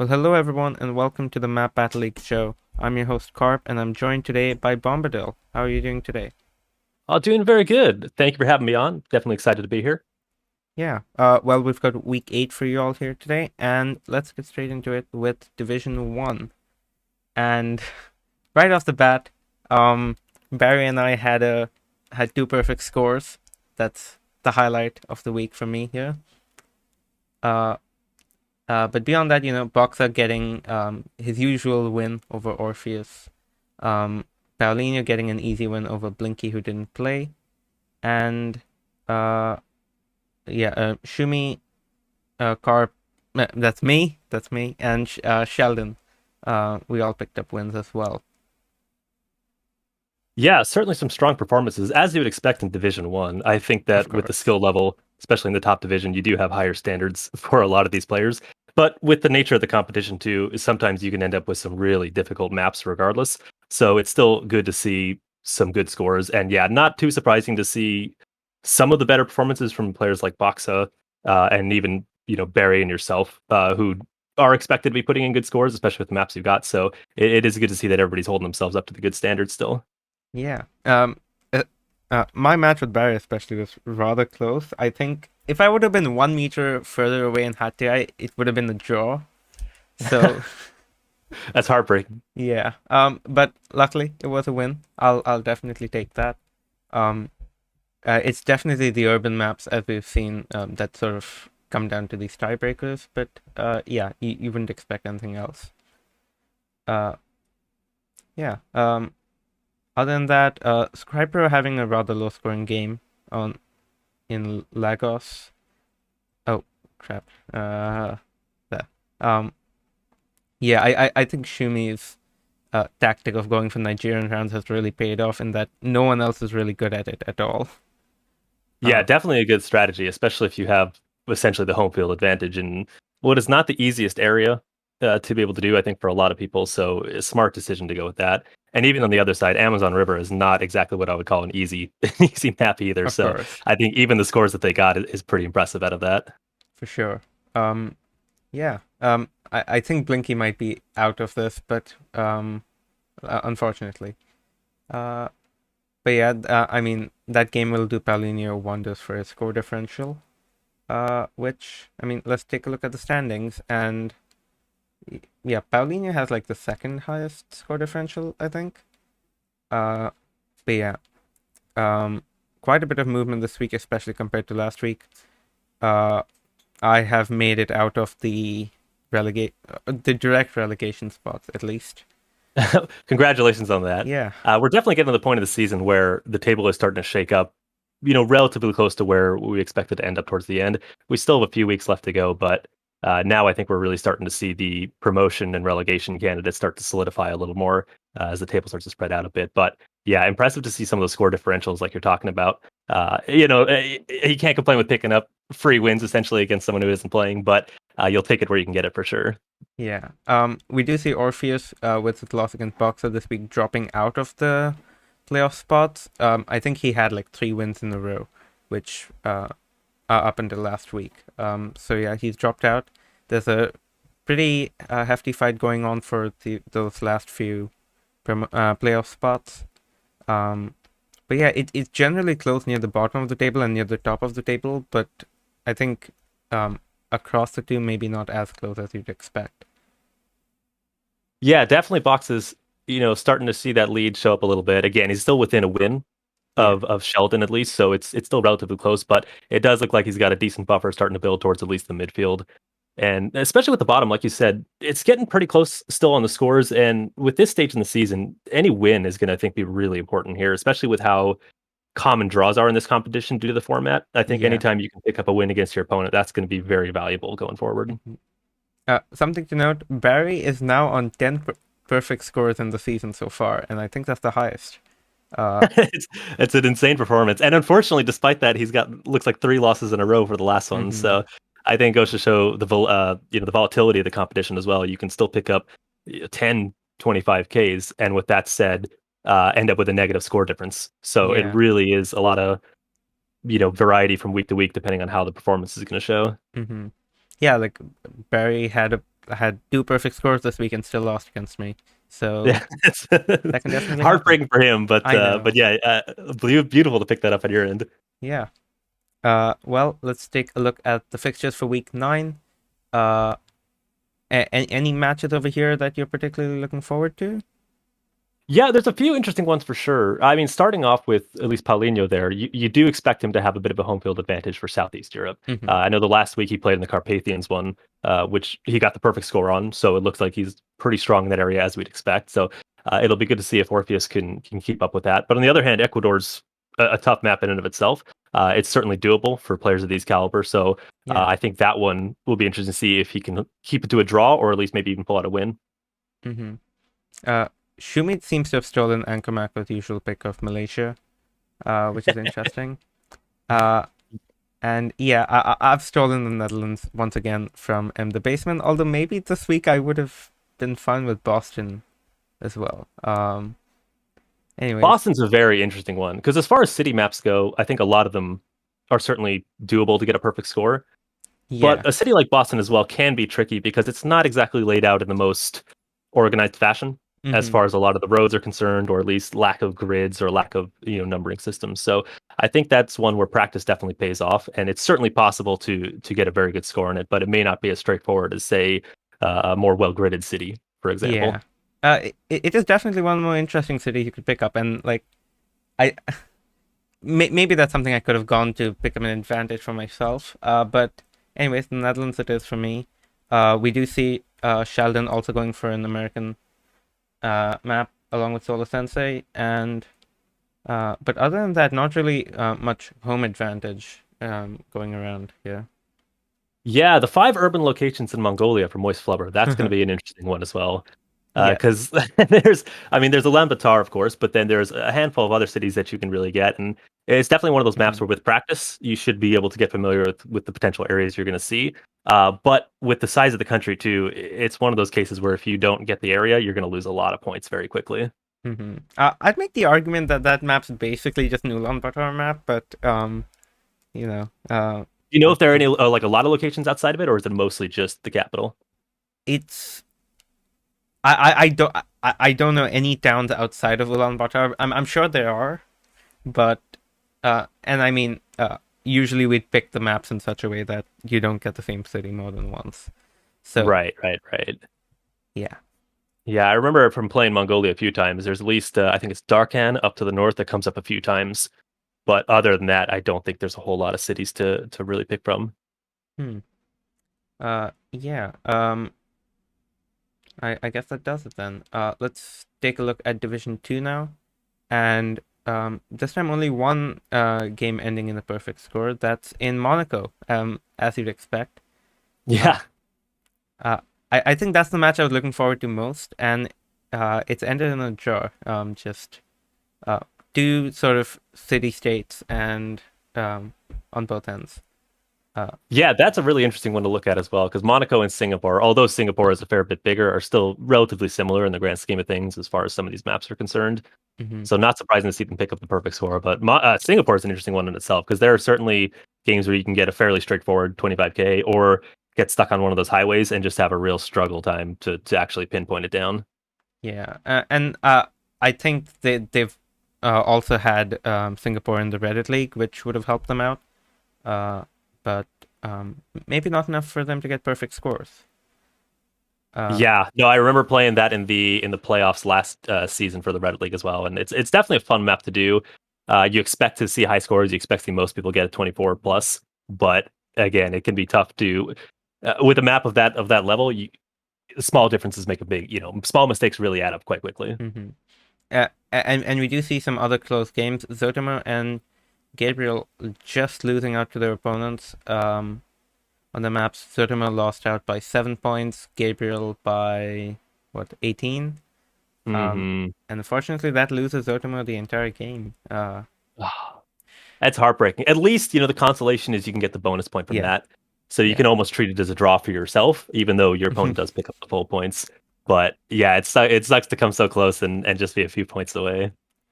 Well, hello everyone, and welcome to the Map Battle League show. I'm your host Carp, and I'm joined today by Bombadil. How are you doing today? Oh, doing very good. Thank you for having me on. Definitely excited to be here. Yeah. Well, we've got week 8 for you all here today, and let's get straight into it with Division 1. And right off the bat, um, Barry and I had two perfect scores. That's the highlight of the week for me here. Uh, but beyond that, Boxer getting his usual win over Orpheus. Um, Paulinho getting an easy win over Blinky, who didn't play. And uh, Shumi, Carp, that's me, and Sheldon. We all picked up wins as well. Yeah, certainly some strong performances, as you would expect in Division One. I think Of that with the course. skill level, especially in the top division, you do have higher standards for a lot of these players. But with the nature of the competition too, sometimes you can end up with some really difficult maps regardless. So it's still good to see some good scores. And yeah, not too surprising to see some of the better performances from players like Boxa, and even, Barry and yourself, who are expected to be putting in good scores, especially with the maps you've got. So it is good to see that everybody's holding themselves up to the good standards still. Yeah. Uh, my match with Barry especially was rather close. I think if I would have been 1 meter further away and had to, it would have been a draw. So That's heartbreaking. yeah. But luckily it was a win. I'll definitely take that. Um, it's definitely the urban maps as we've seen that sort of come down to these tiebreakers. But yeah, you wouldn't expect anything else. Uh, yeah. Other than that, Scriper having a rather low scoring game on in Lagos. Oh crap. There. Um, yeah, I think Shumi's tactic of going for Nigerian rounds has really paid off in that no one else is really good at it at all. Yeah, Uh, definitely a good strategy, especially if you have essentially the home field advantage in what is not the easiest area to be able to do, I think, for a lot of people. So a smart decision to go with that. And even on the other side, Amazon River is not exactly what I would call an easy an easy map either. of So course, I think even the scores that they got is pretty impressive out of that. for sure. Yeah. I think Blinky might be out of this, but unfortunately. Uh, but yeah, I mean that game will do Paulinho wonders for his score differential. Which I mean, let's take a look at the standings, and yeah, Paulinho has like the second highest score differential, I think. Uh, but yeah, um, quite a bit of movement this week, especially compared to last week. Uh, I have made it out of the direct relegation spots at least. Congratulations on that. Yeah, We're definitely getting to the point of the season where the table is starting to shake up, relatively close to where we expected to end up towards the end. We still have a few weeks left to go, but now I think we're really starting to see the promotion and relegation candidates start to solidify a little more as the table starts to spread out a bit. But yeah, impressive to see some of those score differentials like you're talking about. You can't complain with picking up free wins essentially against someone who isn't playing, but you'll take it where you can get it for sure. yeah. We do see Orpheus with his loss against Boxer this week dropping out of the playoff spots. I think he had like 3 wins in a row, which up until last week. So yeah, he's dropped out. There's a pretty hefty fight going on for those last few playoff spots. Um, but yeah, it's generally close near the bottom of the table and near the top of the table, but I think across the two, maybe not as close as you'd expect. Yeah, definitely boxes, starting to see that lead show up a little bit. Again, he's still within a win Yeah. of Sheldon at least, so it's still relatively close, but it does look like he's got a decent buffer starting to build towards at least the midfield. And especially with the bottom, like you said, it's getting pretty close still on the scores. And with this stage in the season, any win is going to, I think, be really important here, especially with how common draws are in this competition due to the format. I think Yeah. anytime you can pick up a win against your opponent, that's going to be very valuable going forward. Mhm. Something to note: Barry is now on 10 perfect scores in the season so far, and I think that's the highest. Uh, it's an insane performance, and unfortunately, despite that, he's got looks like 3 losses in a row for the last one. mhm. So I think it goes to show the volatility of the competition as well. You can still pick up 10, 25 Ks, and with that said, end up with a negative score difference. So it Yeah. really is a lot of variety from week to week, depending on how the performance is going to show. hmm Yeah, like Barry had had 2 perfect scores this week and still lost against me. So Yeah, it's that can definitely happen. heartbreaking for him, I know. but yeah, beautiful to pick that up on your end. Yeah. Well, let's take a look at the fixtures for week 9. Uh, any matches over here that you're particularly looking forward to? Yeah, there's a few interesting ones for sure. I mean, starting off with at least Paulinho there, you do expect him to have a bit of a home field advantage for Southeast Europe. Hmm. I know the last week he played in the Carpathians one, which he got the perfect score on, so it looks like he's pretty strong in that area as we'd expect. So it'll be good to see if Orpheus can keep up with that. But on the other hand, Ecuador's a tough map in and of itself. It's certainly doable for players of these caliber. So Yeah. I think that one will be interesting to see if he can keep it to a draw or at least maybe even pull out a win. Hmm. Uh, Shumit seems to have stolen Anchormack with the usual pick of Malaysia, which is interesting. Uh, and yeah, I've stolen the Netherlands once again from the basement. Although maybe this week I would have been fine with Boston as well. Anyways, Boston's a very interesting one because as far as city maps go, I think a lot of them are certainly doable to get a perfect score. But yeah. a city like Boston as well can be tricky because it's not exactly laid out in the most organized fashion as Hmm. far as a lot of the roads are concerned, or at least lack of grids or lack of numbering systems. So I think that's one where practice definitely pays off, and it's certainly possible to get a very good score in it, but it may not be as straightforward as say a more well gridded city, for Yeah. example. It is definitely one of the more interesting cities you could pick up, and like I maybe that's something I could have gone to pick up an advantage for myself. But anyways, the Netherlands it is for me. We do see Sheldon also going for an American map along with Solo Sensei, and but other than that, not really much home advantage going around here. Yeah, the 5 urban locations in Mongolia for Moist Flubber. That's going to be an interesting one as well. Yeah. Because there's Ulaanbaatar, of course, but then there's a handful of other cities that you can really get, and it's definitely one of those maps Hmm. where, with practice, you should be able to get familiar with the potential areas you're going to see. But with the size of the country too, it's one of those cases where if you don't get the area, you're going to lose a lot of points very quickly. Hmm. I'd make the argument that that map's basically just an Ulaanbaatar map, but you know, Do you know if there are yeah. any like a lot of locations outside of it, or is it mostly just the capital? It's I don't know any towns outside of Ulaanbaatar. I'm sure there are, but and I mean usually we'd pick the maps in such a way that you don't get the same city more than once. So Right, right, right. yeah. Yeah, I remember from playing Mongolia a few times. There's at least I think it's Darkhan up to the north that comes up a few times. But other than that, I don't think there's a whole lot of cities to really pick from. Hmm. Yeah. I guess that does it then. Let's take a look at Division 2 now, and this time only one game ending in a perfect score. That's in Monaco. As you'd expect. Uh, Yeah, uh, I think that's the match I was looking forward to most, and it's ended in a draw. Just uh, two sort of city states and on both ends. Uh, yeah, that's a really interesting one to look at as well because Monaco and Singapore, although Singapore is a fair bit bigger, are still relatively similar in the grand scheme of things as far as some of these maps are concerned. mhm. So not surprising to see them pick up the perfect score. But Singapore is an interesting one in itself because there are certainly games where you can get a fairly straightforward 25K or get stuck on one of those highways and just have a real struggle time to actually pinpoint it down. Yeah, and I think they've also had Singapore in the Reddit League, which would have helped them out. Uh, but maybe not enough for them to get perfect scores. Uh, Yeah, no, I remember playing that in the playoffs last season for the Reddit League as well, and it's definitely a fun map to do. You expect to see high scores, you expect to see most people get a 24 plus, but again, it can be tough to with a map of that level. Small differences make a big, small mistakes really add up quite quickly. mhm. And we do see some other close games. Zotomo and Gabriel just losing out to their opponents. On the maps, Zotomo lost out by 7 points. Gabriel by what 18. Hmm. And unfortunately, that loses Zotomo the entire game. That's heartbreaking. At least, the consolation is you can get the bonus point from Yeah, that. So you yeah. can almost treat it as a draw for yourself, even though your opponent does pick up the full points. But yeah, it sucks to come so close and just be a few points away.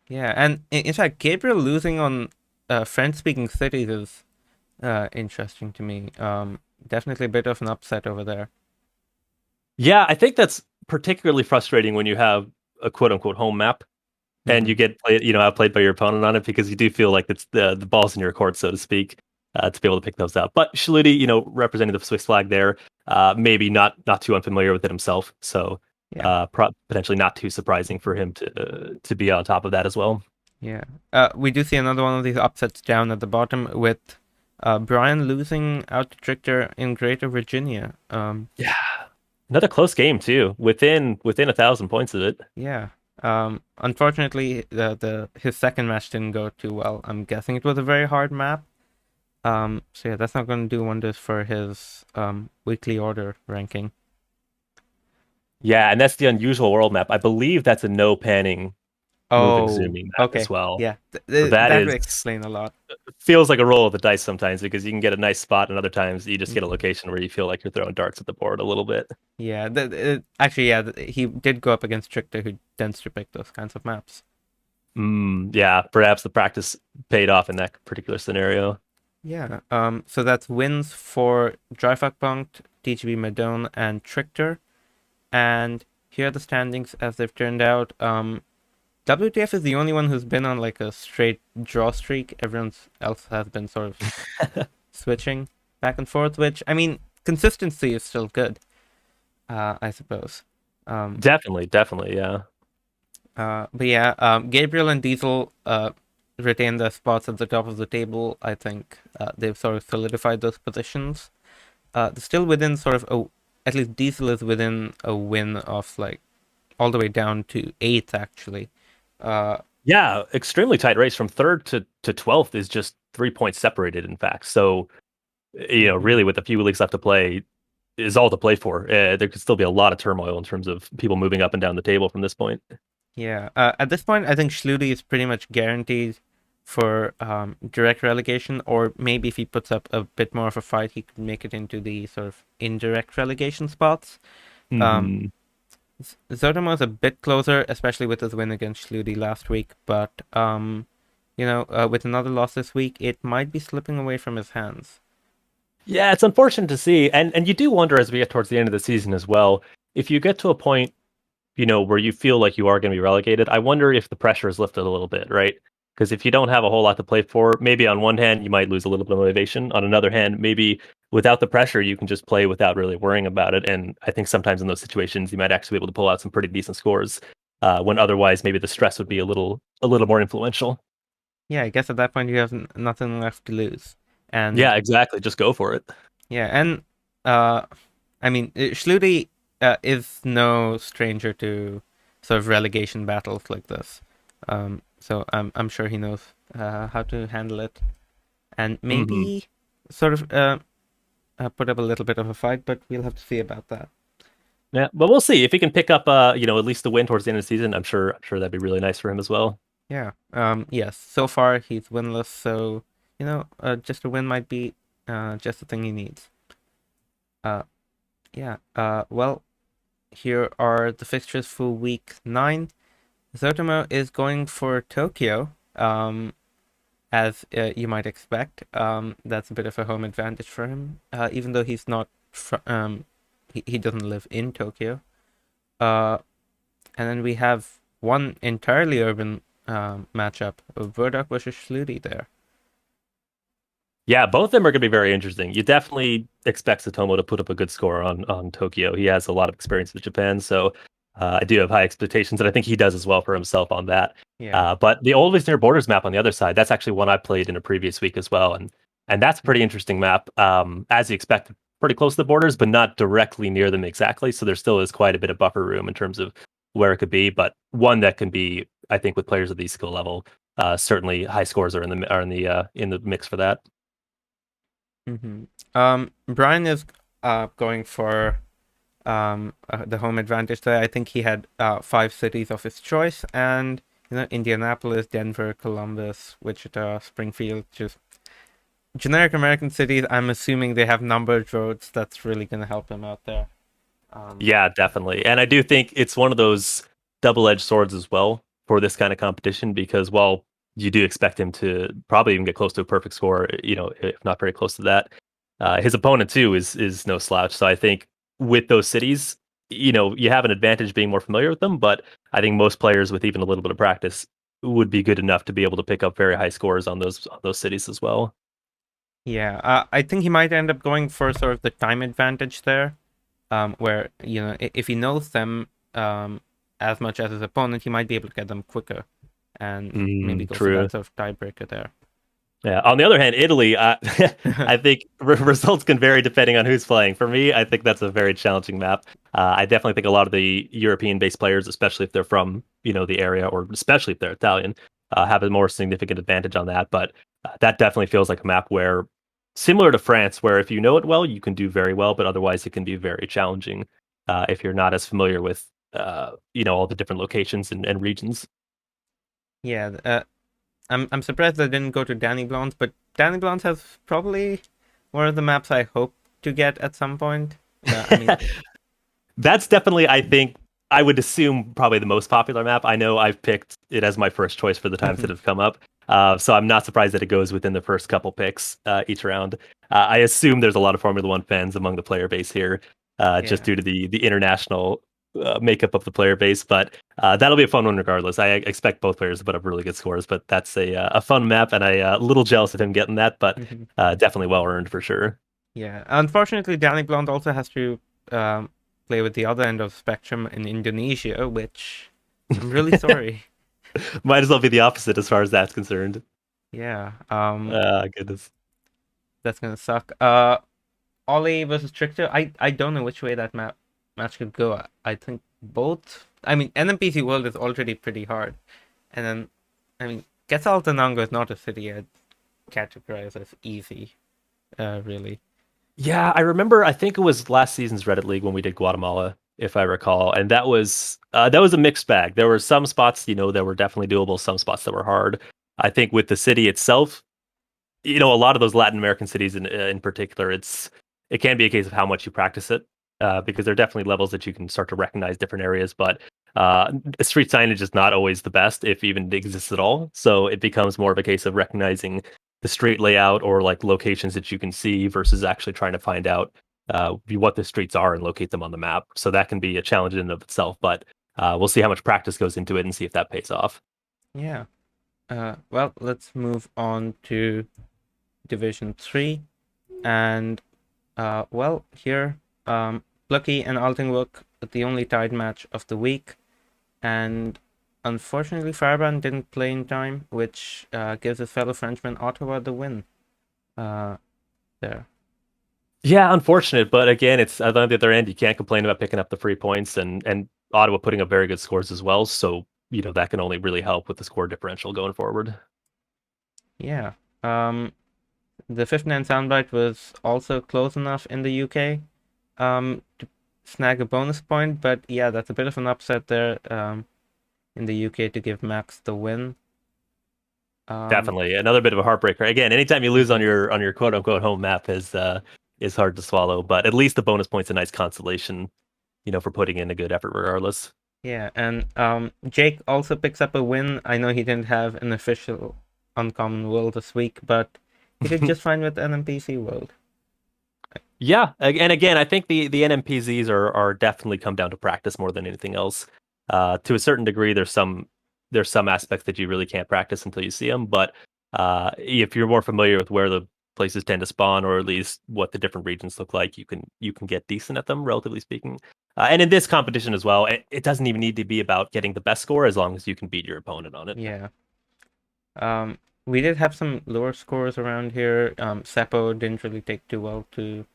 Yeah, and in fact, Gabriel losing on French-speaking cities is interesting to me. Definitely a bit of an upset over there. Yeah, I think that's particularly frustrating when you have a quote unquote home map and Hmm. you get played, outplayed by your opponent on it because you do feel like it's the ball's in your court, so to speak, to be able to pick those up. But Shluti, representing the Swiss flag there, maybe not too unfamiliar with it himself, so Yeah, potentially not too surprising for him to be on top of that as well. yeah. We do see another one of these upsets down at the bottom with Brian losing out to Trichter in Greater Virginia. Yeah, another close game too, within 1,000 points of it. Yeah. Unfortunately, the his second match didn't go too well. I'm guessing it was a very hard map. So yeah, that's not going to do wonders for his weekly order ranking. Yeah, and that's the unusual world map. I believe that's a no panning moving Oh, zooming map as okay. well. Yeah, So that that would is explain a lot. feels like a roll of the dice sometimes because you can get a nice spot and other times you just get a Mhm. location where you feel like you're throwing darts at the board a little bit. Yeah, actually, yeah, he did go up against Trichter, who tends to pick those kinds of maps. Yeah, perhaps the practice paid off in that particular scenario. Yeah. So that's wins for Dreifachpunkt, TGB Madone, and Trichter. And here are the standings as they've turned out. WTF is the only one who's been on like a straight draw streak. Everyone else has been sort of switching back and forth, which I mean, consistency is still good, I suppose. Um, Definitely, yeah. but yeah, Gabriel and Diesel retain their spots at the top of the table. I think they've sort of solidified those positions. They're still within sort of at least Diesel is within a win of like all the way down to eighth actually. Uh, Yeah, extremely tight race from third to 12th is just 3 points separated, in fact. So, mhm. really with a few weeks left to play is all to play for. There could still be a lot of turmoil in terms of people moving up and down the table from this point. Yeah. At this point, I think Schluti is pretty much guaranteed for direct relegation, or maybe if he puts up a bit more of a fight, he could make it into the sort of indirect relegation spots. Um, Hmm. Zotomo is a bit closer, especially with his win against Schluti last week, but with another loss this week, it might be slipping away from his hands. Yeah, it's unfortunate to see, and you do wonder as we get towards the end of the season as well, if you get to a point, where you feel like you are going to be relegated. I wonder if the pressure is lifted a little bit, right? Because if you don't have a whole lot to play for, maybe on one hand you might lose a little bit of motivation. On another hand, maybe without the pressure you can just play without really worrying about it. And I think sometimes in those situations you might actually be able to pull out some pretty decent scores when otherwise maybe the stress would be a little more influential. Yeah, I guess at that point you have nothing left to lose, and Yeah, exactly. Just go for it. yeah, and uh, I mean, Schluti is no stranger to sort of relegation battles like this. So I'm sure he knows how to handle it, and Hmm. maybe sort of put up a little bit of a fight, but we'll have to see about that. Yeah, but we'll see if he can pick up, at least the win towards the end of the season. I'm sure that'd be really nice for him as well. Yeah. Yes. So far he's winless, so just a win might be just the thing he needs. Uh, yeah. Well, here are the fixtures for week 9. Zotomo is going for Tokyo, as you might expect. That's a bit of a home advantage for him, even though he's not. He doesn't live in Tokyo. Uh, and then we have one entirely urban matchup of Burdock versus Schluti there. Yeah, both of them are going to be very interesting. You definitely expect Satomo to put up a good score on Tokyo. He has a lot of experience with Japan, so I do have high expectations, and I think he does as well for himself on that. Yeah. But the Always Near Borders map on the other side, that's actually one I played in a previous week as well, and that's a pretty interesting map. As you expect, pretty close to the borders, but not directly near them exactly. So there still is quite a bit of buffer room in terms of where it could be, but one that can be, I think, with players of the skill level, certainly high scores are in the mix for that. Mm-hmm. Brian is going for the home advantage there. I think he had 5 cities of his choice, and Indianapolis, Denver, Columbus, Wichita, Springfield, just generic American cities. I'm assuming they have numbered roads. That's really gonna help him out there. Um, Yeah, definitely. And I do think it's one of those double-edged swords as well for this kind of competition because while you do expect him to probably even get close to a perfect score, if not very close to that, his opponent too is no slouch. So I think with those cities, you have an advantage being more familiar with them, but I think most players with even a little bit of practice would be good enough to be able to pick up very high scores on those cities as well. Yeah, I think he might end up going for sort of the time advantage there, where if he knows them as much as his opponent, he might be able to get them quicker, and maybe go for True. that sort of tiebreaker there. Yeah. On the other hand, Italy, I think results can vary depending on who's playing. For me, I think that's a very challenging map. I definitely think a lot of the European-based players, especially if they're from, the area, or especially if they're Italian, have a more significant advantage on that. But that definitely feels like a map where, similar to France, where if you know it well, you can do very well, but otherwise it can be very challenging if you're not as familiar with, all the different locations and regions. Yeah, I'm surprised they didn't go to Danny Blanc, but Danny Blanc has probably one of the maps I hope to get at some point. I mean, That's definitely, I think, I would assume probably the most popular map. I know I've picked it as my first choice for the times that have come up. So I'm not surprised that it goes within the first couple picks each round. I assume there's a lot of Formula One fans among the player base here, just yeah. due to the international makeup of the player base. But that'll be a fun one regardless. I expect both players to put up really good scores, but that's a fun map, and I a little jealous of him getting that, but definitely well earned for sure. Yeah, unfortunately, Danny Blunt also has to play with the other end of the spectrum in Indonesia, which I'm really sorry. Might as well be the opposite as far as that's concerned. Yeah, Goodness. that's gonna suck. Ollie versus Trickster. I don't know which way that match could go. I think both. I mean, NMPC World is already pretty hard, and then I mean, Quetzaltenango is not a city I'd categorize as easy. Really. Yeah, I remember. I think it was last season's Reddit League when we did Guatemala, if I recall, and that was a mixed bag. There were some spots, that were definitely doable, some spots that were hard. I think with the city itself, a lot of those Latin American cities in particular, it can be a case of how much you practice it, because there are definitely levels that you can start to recognize different areas, but street signage is not always the best, if even it exists at all. So it becomes more of a case of recognizing the street layout or like locations that you can see versus actually trying to find out what the streets are and locate them on the map. So that can be a challenge in and of itself, but we'll see how much practice goes into it and see if that pays off. Yeah. Well, let's move on to Division 3. And, well, here, Plucky and Altingwook, the only tied match of the week. And unfortunately, Firebrand didn't play in time, which gives his fellow Frenchman Ottawa the win uh, there. Yeah, unfortunate, but again, it's on the other end, you can't complain about picking up the free points and Ottawa putting up very good scores as well. So, that can only really help with the score differential going forward. Yeah. The 59 soundbite was also close enough in the UK to snag a bonus point, but yeah, that's a bit of an upset there in the UK to give Max the win. Um, Definitely. Another bit of a heartbreaker. Again, anytime you lose on mhm. your quote unquote home map is hard to swallow, but at least the bonus point's a nice consolation, for putting in a good effort regardless. Yeah, and Jake also picks up a win. I know he didn't have an official Uncommon World this week, but he did just fine with NMPC World. Yeah, and again, I think the NMPZs are definitely come down to practice more than anything else. To a certain degree, there's some aspects that you really can't practice until you see them, but if you're more familiar with where the places tend to spawn, or at least what the different regions look like, you can get decent at them, relatively speaking. And in this competition as well, it doesn't even need to be about getting the best score as long as you can beat your opponent on it. Yeah. We did have some lower scores around here. Seppo didn't really take too well to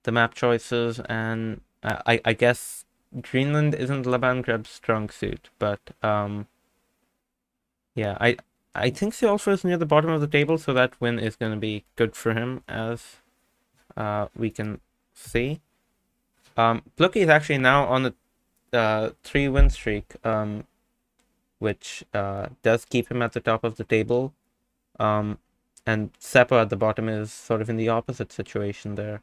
the map choices, and I guess Greenland isn't Laban Krebs' strong suit, but yeah, I think Seolfer is near the bottom of the table, so that win is going to be good for him, as we can see. Plucky is actually now on a 3-win streak, which does keep him at the top of the table. Um, and Seppo at the bottom is sort of in the opposite situation there.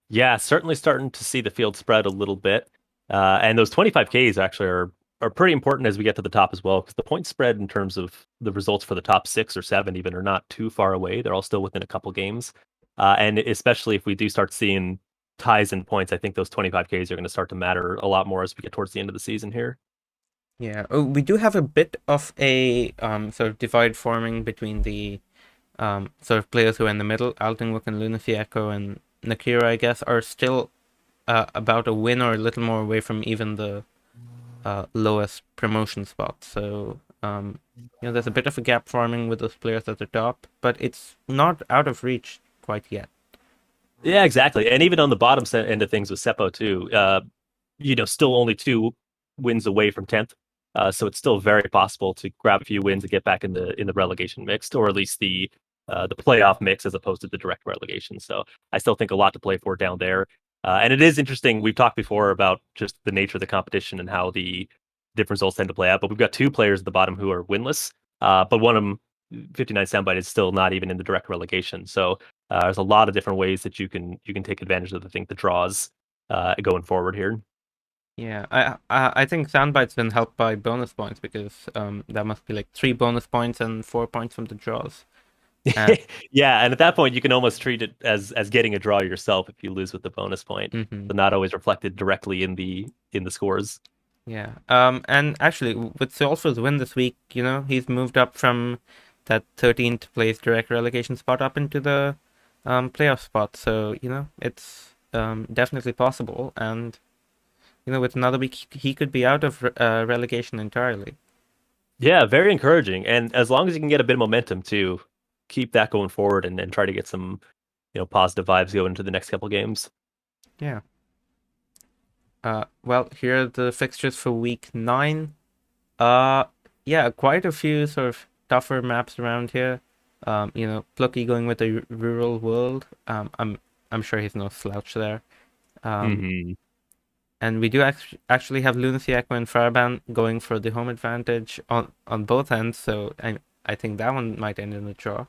Yeah, certainly starting to see the field spread a little bit. And those 25Ks actually are pretty important as we get to the top as well, because the point spread in terms of the results for the top 6 or 7 even are not too far away. They're all still within a couple games. And especially if we do start seeing ties and points, I think those 25Ks are going to start to matter a lot more as we get towards the end of the season here. Yeah. Oh, we do have a bit of a sort of divide forming between the sort of players who are in the middle. Altingwook and Lunacy Echo and Nakira, I guess, are still about a win or a little more away from even the lowest promotion spot. So, there's a bit of a gap forming with those players at the top, but it's not out of reach quite yet. Yeah, exactly. And even on the bottom end of things with Seppo too, still only 2 wins away from 10th. So it's still very possible to grab a few wins and get back in the relegation mix, or at least the playoff mix as opposed to the direct relegation. So I still think a lot to play for down there. And it is interesting. We've talked before about just the nature of the competition and how the different results tend to play out. But we've got 2 players at the bottom who are winless. But one of them, 59 Soundbite, is still not even in the direct relegation. So there's a lot of different ways that you can take advantage of the draws going forward here. Yeah, I think Soundbite's been helped by bonus points because that must be like 3 bonus points and 4 points from the draws. Uh, Yeah, and at that point you can almost treat it as getting a draw yourself if you lose with the bonus point. hmm So not always reflected directly in the scores. Yeah. And actually, with Sulfur's win this week, he's moved up from that 13th place direct relegation spot up into the playoff spot. So, it's definitely possible. And, with another week, he could be out of relegation entirely. Yeah, very encouraging. And as long as you can get a bit of momentum too, keep that going forward and try to get some, positive vibes going into the next couple games. Yeah. Well, here are the fixtures for week 9. Uh, yeah, quite a few sort of tougher maps around here. Plucky going with the rural world. I'm sure he's no slouch there. Um, hmm and we do actually have Lunacy Echo and Fireban going for the home advantage on both ends. So I think that one might end in a draw.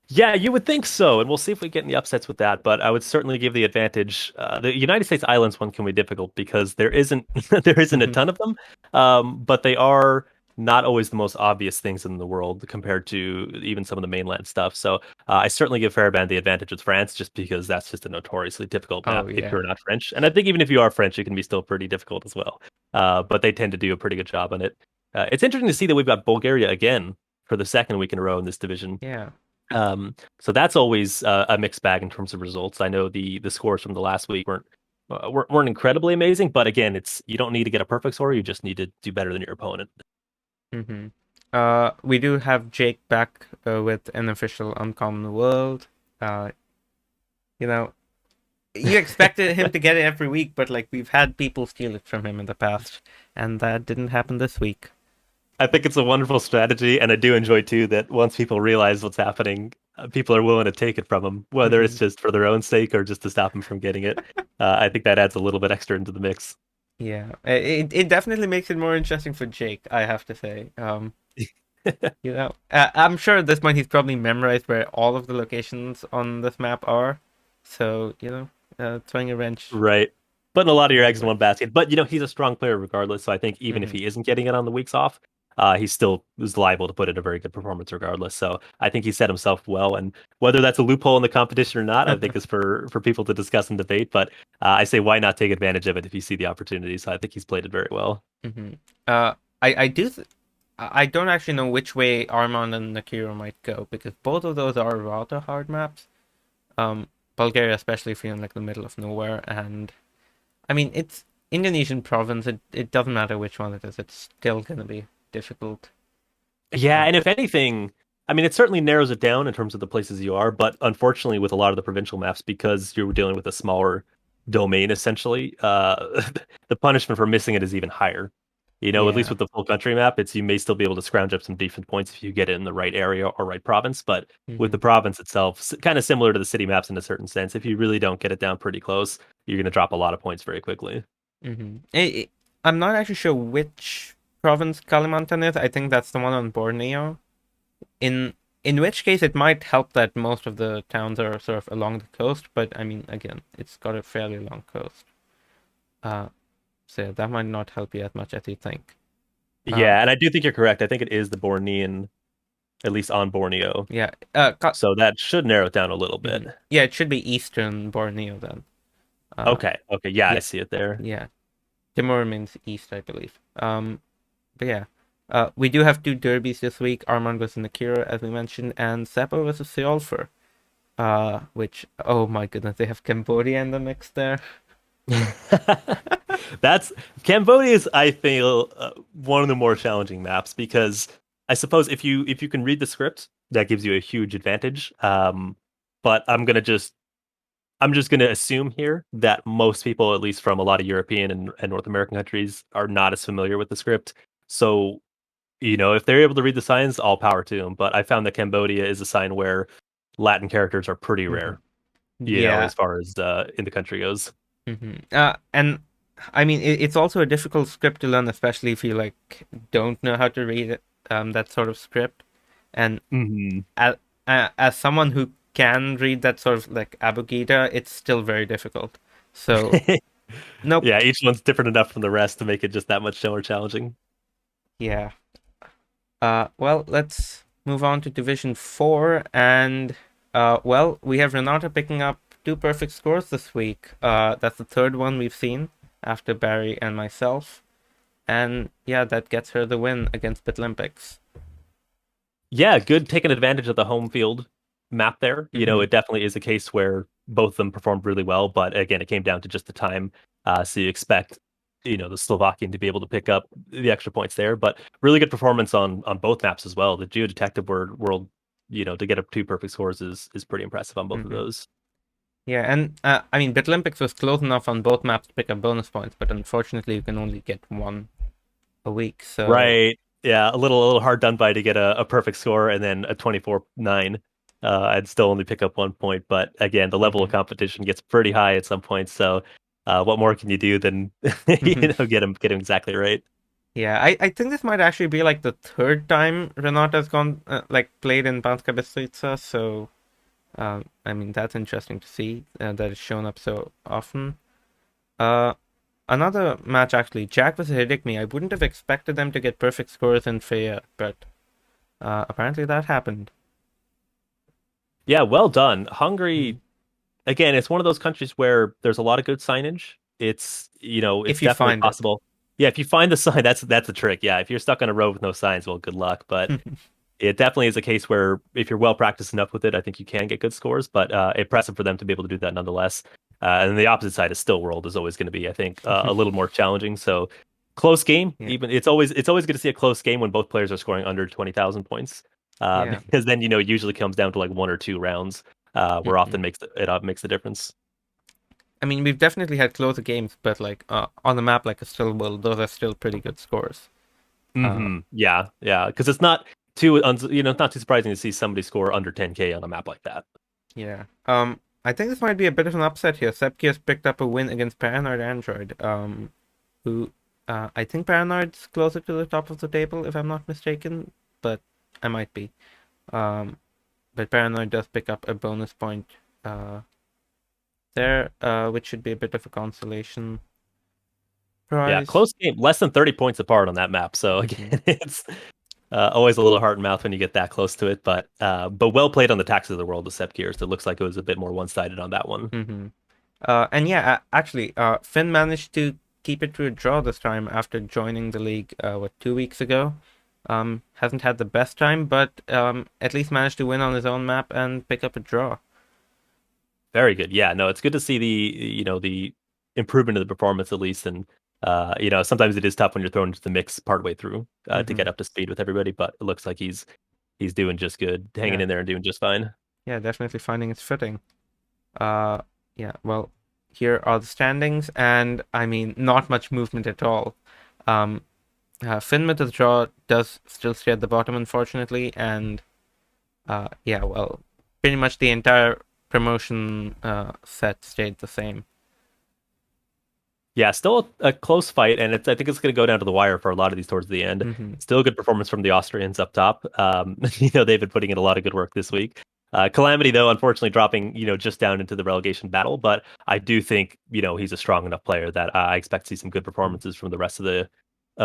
Yeah, you would think so, and we'll see if we get any upsets with that. But I would certainly give the advantage. The United States Islands one can be difficult because there isn't there isn't a hmm ton of them, but they are not always the most obvious things in the world compared to even some of the mainland stuff. So I certainly give Faraband the advantage with France, just because that's just a notoriously difficult Oh map if yeah. you're not French. And I think even if you are French, it can be still pretty difficult as well. But they tend to do a pretty good job on it. It's interesting to see that we've got Bulgaria again for the second week in a row in this division. Yeah. So that's always a mixed bag in terms of results. I know the scores from the last week weren't incredibly amazing, but again, it's you don't need to get a perfect score. You just need to do better than your opponent. hmm we do have Jake back with an official Uncommon World. Uh, you know, you expected him to get it every week, but like we've had people steal it from him in the past, and that didn't happen this week. I think it's a wonderful strategy, and I do enjoy too that once people realize what's happening, people are willing to take it from them, whether it's hmm just for their own sake or just to stop them from getting it. I think that adds a little bit extra into the mix. Yeah, it definitely makes it more interesting for Jake, I have to say. I'm sure at this point he's probably memorized where all of the locations on this map are, so throwing a wrench Right. Putting a lot of your doesn't eggs in hurt. one basket. But he's a strong player regardless. So I think even if hmm he isn't getting it on the weeks off, he still is liable to put in a very good performance regardless. So I think he set himself well. And whether that's a loophole in the competition or not, I think is for people to discuss and debate. But I say why not take advantage of it if you see the opportunity. So I think he's played it very well. hmm Uh, I do. I don't actually know which way Armand and Nakiro might go because both of those are rather hard maps. Um, Bulgaria especially feeling like the middle of nowhere, and I mean it's Indonesian province. It doesn't matter which one it is. It's still gonna be difficult. Yeah, Uh, and if anything, I mean, it certainly narrows it down in terms of the places you are, but unfortunately, with a lot of the provincial maps, because you're dealing with a smaller domain, essentially, the punishment for missing it is even higher. At least yeah. with the full country map, it's you may still be able to scrounge up some decent points if you get it in the right area or right province, but with hmm the province itself, kind of similar to the city maps in a certain sense, if you really don't get it down pretty close, you're going to drop a lot of points very quickly. hmm I'm not actually sure which province Kalimantan is. I think that's the one on Borneo. In in which case it might help that most of the towns are sort of along the coast, but I mean again, it's got a fairly long coast. Uh, so yeah, that might not help you as much as you think. Uh, Yeah, and I do think you're correct. I think it is the Bornean, at least on Borneo. yeah. So that should narrow it down a little bit. Yeah, it should be Eastern Borneo then. Uh, Okay, yeah, I yeah, see it there. yeah. Timor means east, I believe. But yeah. We do have two derbies this week. Armand versus Nakira, as we mentioned, and Seppo versus Seolfer. Which, oh my goodness, they have Cambodia in the mix there. That's Cambodia is, I feel, one of the more challenging maps because I suppose if you can read the script, that gives you a huge advantage. But I'm just gonna assume here that most people, at least from a lot of European and North American countries, are not as familiar with the script. So, if they're able to read the signs, all power to them. But I found that Cambodia is a sign where Latin characters are pretty Hmm. rare, Yeah. as far as in the country goes. And I mean, it's also a difficult script to learn, especially if you like don't know how to read it, that sort of script. And Hmm. as, as someone who can read that sort of like Abugida, it's still very difficult. So, nope. Yeah, each one's different enough from the rest to make it just that much more challenging. Yeah. Well, let's move on to Division 4. And, well, we have Renata picking up two perfect scores this week. That's the third one we've seen after Barry and myself. And yeah, that gets her the win against Bitlympics. Yeah, good taking advantage of the home field map there. Hmm. It definitely is a case where both of them performed really well, but again, it came down to just the time. So you expect, the Slovakian to be able to pick up the extra points there, but really good performance on both maps as well. The Geodetective world, to get up two perfect scores is pretty impressive on both of Hmm. those. Yeah, and I mean, Bitlympics was close enough on both maps to pick up bonus points, but unfortunately, you can only get one a week. So, Right. Yeah, a little hard done by to get a perfect score and then a 24-9. I'd still only pick up 1 point, but again, the level of hmm. competition gets pretty high at some points. So, what more can you do than Hmm. get him exactly right? Yeah, I think this might actually be like the third time Renata's gone like played in Banska Bystrica. So, I mean, that's interesting to see that it's shown up so often. Uh, Another match actually, Jack versus Hidikmi. I wouldn't have expected them to get perfect scores in Freya, but apparently that happened. Yeah, well done. Mhm. Hungary, again, it's one of those countries where there's a lot of good signage. It's If you definitely find it. possible. Yeah, if you find the sign, that's the trick. Yeah, if you're stuck on a road with no signs, well, good luck. But it definitely is a case where if you're well practiced enough with it, I think you can get good scores. But impressive for them to be able to do that nonetheless. And the opposite side is still world is always going to be, I think, a little more challenging. So close game. Yeah, Even it's always good to see a close game when both players are scoring under 20,000 points. yeah. Because then it usually comes down to like one or two rounds, where Hmm. often it makes the difference. I mean, we've definitely had closer games, but like on the map like a still world, those are still pretty good scores. Uh, Yeah, yeah. Because it's not it's not too surprising to see somebody score under 10K on a map like that. yeah. I think this might be a bit of an upset here. Sepki has picked up a win against Paranoid Android. Who I think Paranoid's closer to the top of the table if I'm not mistaken, but I might be. Um, but Paranoid does pick up a bonus point uh, there, which should be a bit of a consolation Yeah, prize. close game, less than 30 points apart on that map. So Hmm. again, it's always a little heart and mouth when you get that close to it. But well played on the taxes of the world with Sep Gears. It looks like it was a bit more one-sided on that one. Hmm. And yeah, actually, Finn managed to keep it to a draw this time after joining the league, 2 weeks ago. Hasn't had the best time, but at least managed to win on his own map and pick up a draw. Very good. Yeah, no, it's good to see the improvement of the performance at least. And sometimes it is tough when you're thrown into the mix partway through to Hmm. get up to speed with everybody. But it looks like he's doing just good, hanging Yeah, in there and doing just fine. yeah, definitely finding its footing. Uh, yeah, well, here are the standings, and I mean, not much movement at all. Um, Finn with the draw does still stay at the bottom, unfortunately, and yeah, well, pretty much the entire promotion set stayed the same. Yeah, still a close fight, and I think it's going to go down to the wire for a lot of these towards the end. Hmm. Still a good performance from the Austrians up top. They've been putting in a lot of good work this week. Calamity, though, unfortunately dropping, just down into the relegation battle. But I do think, he's a strong enough player that I expect to see some good performances from the rest of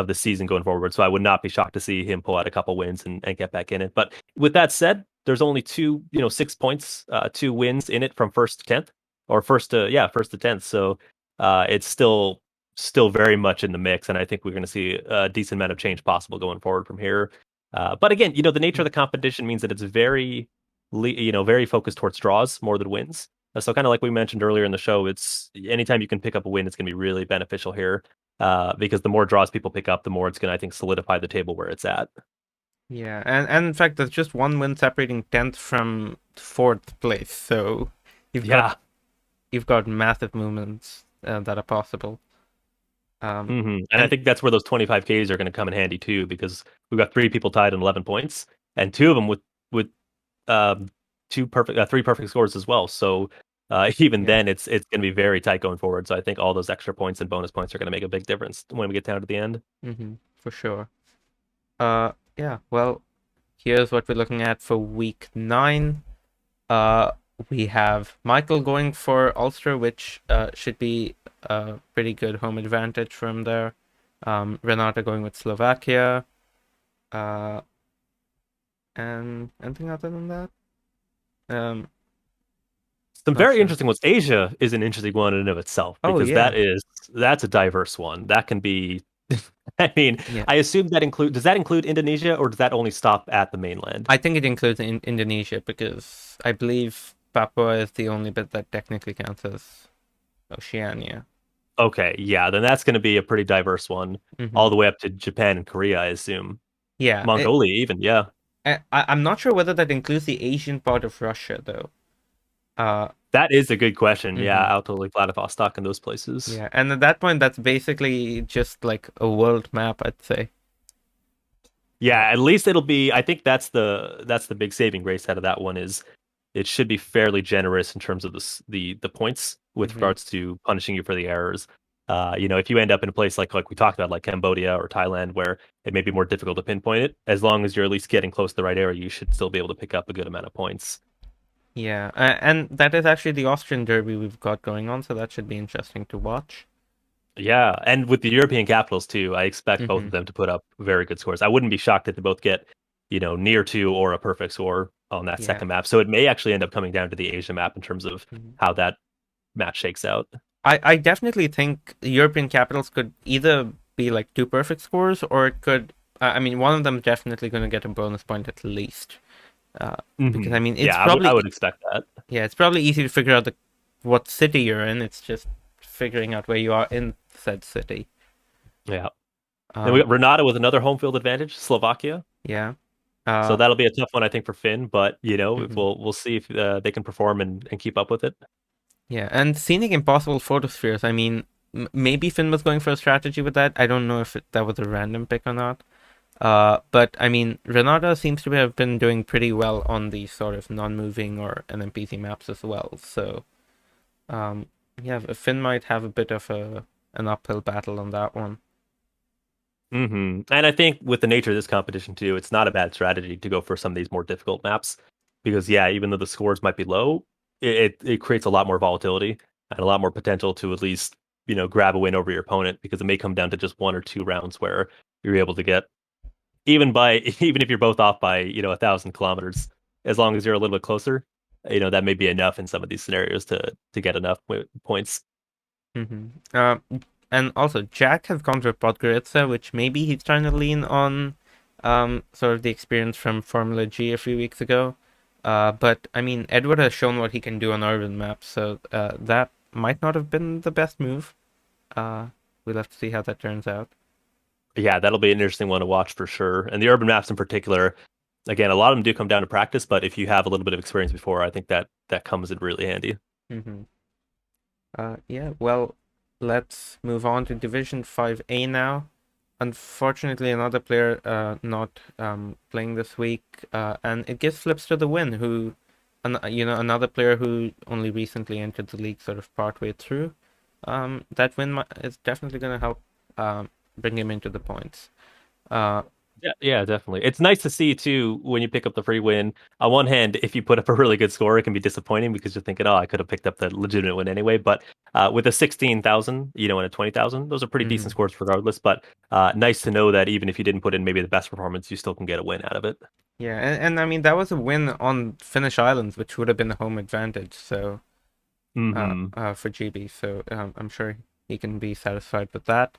the season going forward. So I would not be shocked to see him pull out a couple wins and get back in it. But with that said, there's only 6 points, 2 wins in it from first to 10th. or first to 10th. So it's still very much in the mix, and I think we're going to see a decent amount of change possible going forward from here. But again, the nature of the competition means that it's very focused towards draws more than wins. So kind of like we mentioned earlier in the show, it's anytime you can pick up a win, it's going to be really beneficial here. Because the more draws people pick up, the more it's going to, I think, solidify the table where it's at. Yeah, and in fact, there's just one win separating 10th from 4th place, so you've got Yeah. you've got massive movements that are possible. Um, And I and think that's where those 25Ks are going to come in handy too, because we've got three people tied on 11 points, and two of them with um, three perfect scores as well. So even yeah, then, it's going to be very tight going forward. So I think all those extra points and bonus points are going to make a big difference when we get down to the end. for sure. Yeah. Well, here's what we're looking at for week 9. Uh, we have Michael going for Ulster, which should be a pretty good home advantage from there. Renata going with Slovakia. Uh, and anything other than that? Um, Some Not very sure. interesting ones. Asia is an interesting one in and of itself Oh because yeah, that's a diverse one. That can be. I mean, yeah. I assume does that include Indonesia or does that only stop at the mainland? I think it includes Indonesia because I believe Papua is the only bit that technically counts as Oceania. Okay, yeah, then that's going to be a pretty diverse one, all hmm the way up to Japan and Korea, I assume. Yeah, Mongolia, even, yeah. I'm not sure whether that includes the Asian part of Russia though. Uh, That is a good question. Yeah, hmm out to like Vladivostok and those places. Yeah, and at that point, that's basically just like a world map, I'd say. Uh, Yeah, at least it'll be. I think that's the big saving grace out of that one is it should be fairly generous in terms of the points with hmm regards to punishing you for the errors. If you end up in a place like we talked about, like Cambodia or Thailand, where it may be more difficult to pinpoint it, as long as you're at least getting close to the right area, you should still be able to pick up a good amount of points. Yeah, and that is actually the Austrian Derby we've got going on, so that should be interesting to watch. Yeah, and with the European capitals too, I expect both hmm of them to put up very good scores. I wouldn't be shocked if they both get, near two or a perfect score on that Yeah. second map. So it may actually end up coming down to the Asia map in terms of Mhm. how that match shakes out. I definitely think European capitals could either be like two perfect scores, or it could. I mean, one of them definitely going to get a bonus point at least. Uh, because I mean, Yeah, it's I probably would expect that. yeah, it's probably easy to figure out what city you're in. It's just figuring out where you are in said city. Yeah. Then we Um, got Renata with another home field advantage, Slovakia. yeah. So Uh, that'll be a tough one, I think, for Finn. But if mhm. we'll see if they can perform and keep up with it. Yeah, and scenic impossible photospheres. I mean, maybe Finn was going for a strategy with that. I don't know if that was a random pick or not. But I mean, Renata seems to have been doing pretty well on these sort of non-moving or NMPC maps as well. So, um, yeah, Finn might have a bit of an uphill battle on that one. And I think with the nature of this competition too, it's not a bad strategy to go for some of these more difficult maps because yeah, even though the scores might be low, it creates a lot more volatility and a lot more potential to at least grab a win over your opponent because it may come down to just one or two rounds where you're able to get even if you're both off by 1,000 kilometers, as long as you're a little bit closer, that may be enough in some of these scenarios to get enough points. hmm and also Jack has gone for Podgorica, which maybe he's trying to lean on, sort of the experience from Formula G a few weeks ago. But I mean, Edward has shown what he can do on urban maps, so that might not have been the best move. Uh, we'll have to see how that turns out. Yeah, that'll be an interesting one to watch for sure. And the urban maps in particular, again, a lot of them do come down to practice, but if you have a little bit of experience before, I think that comes in really handy. hmm yeah, well, let's move on to Division 5A now. Unfortunately, another player not playing this week, and it gives Flips to the win, another player who only recently entered the league sort of partway through. That win is definitely going to help bring him into the points. Uh, Yeah, yeah, definitely. It's nice to see too when you pick up the free win. On one hand, if you put up a really good score, it can be disappointing because you're thinking, "Oh, I could have picked up the legitimate win anyway." But with a 16,000, and a 20,000, those are pretty decent mhm. scores regardless. But nice to know that even if you didn't put in maybe the best performance, you still can get a win out of it. Yeah, and I mean that was a win on Finnish Islands, which would have been a home advantage. So Hmm. for GB, so I'm sure he can be satisfied with that.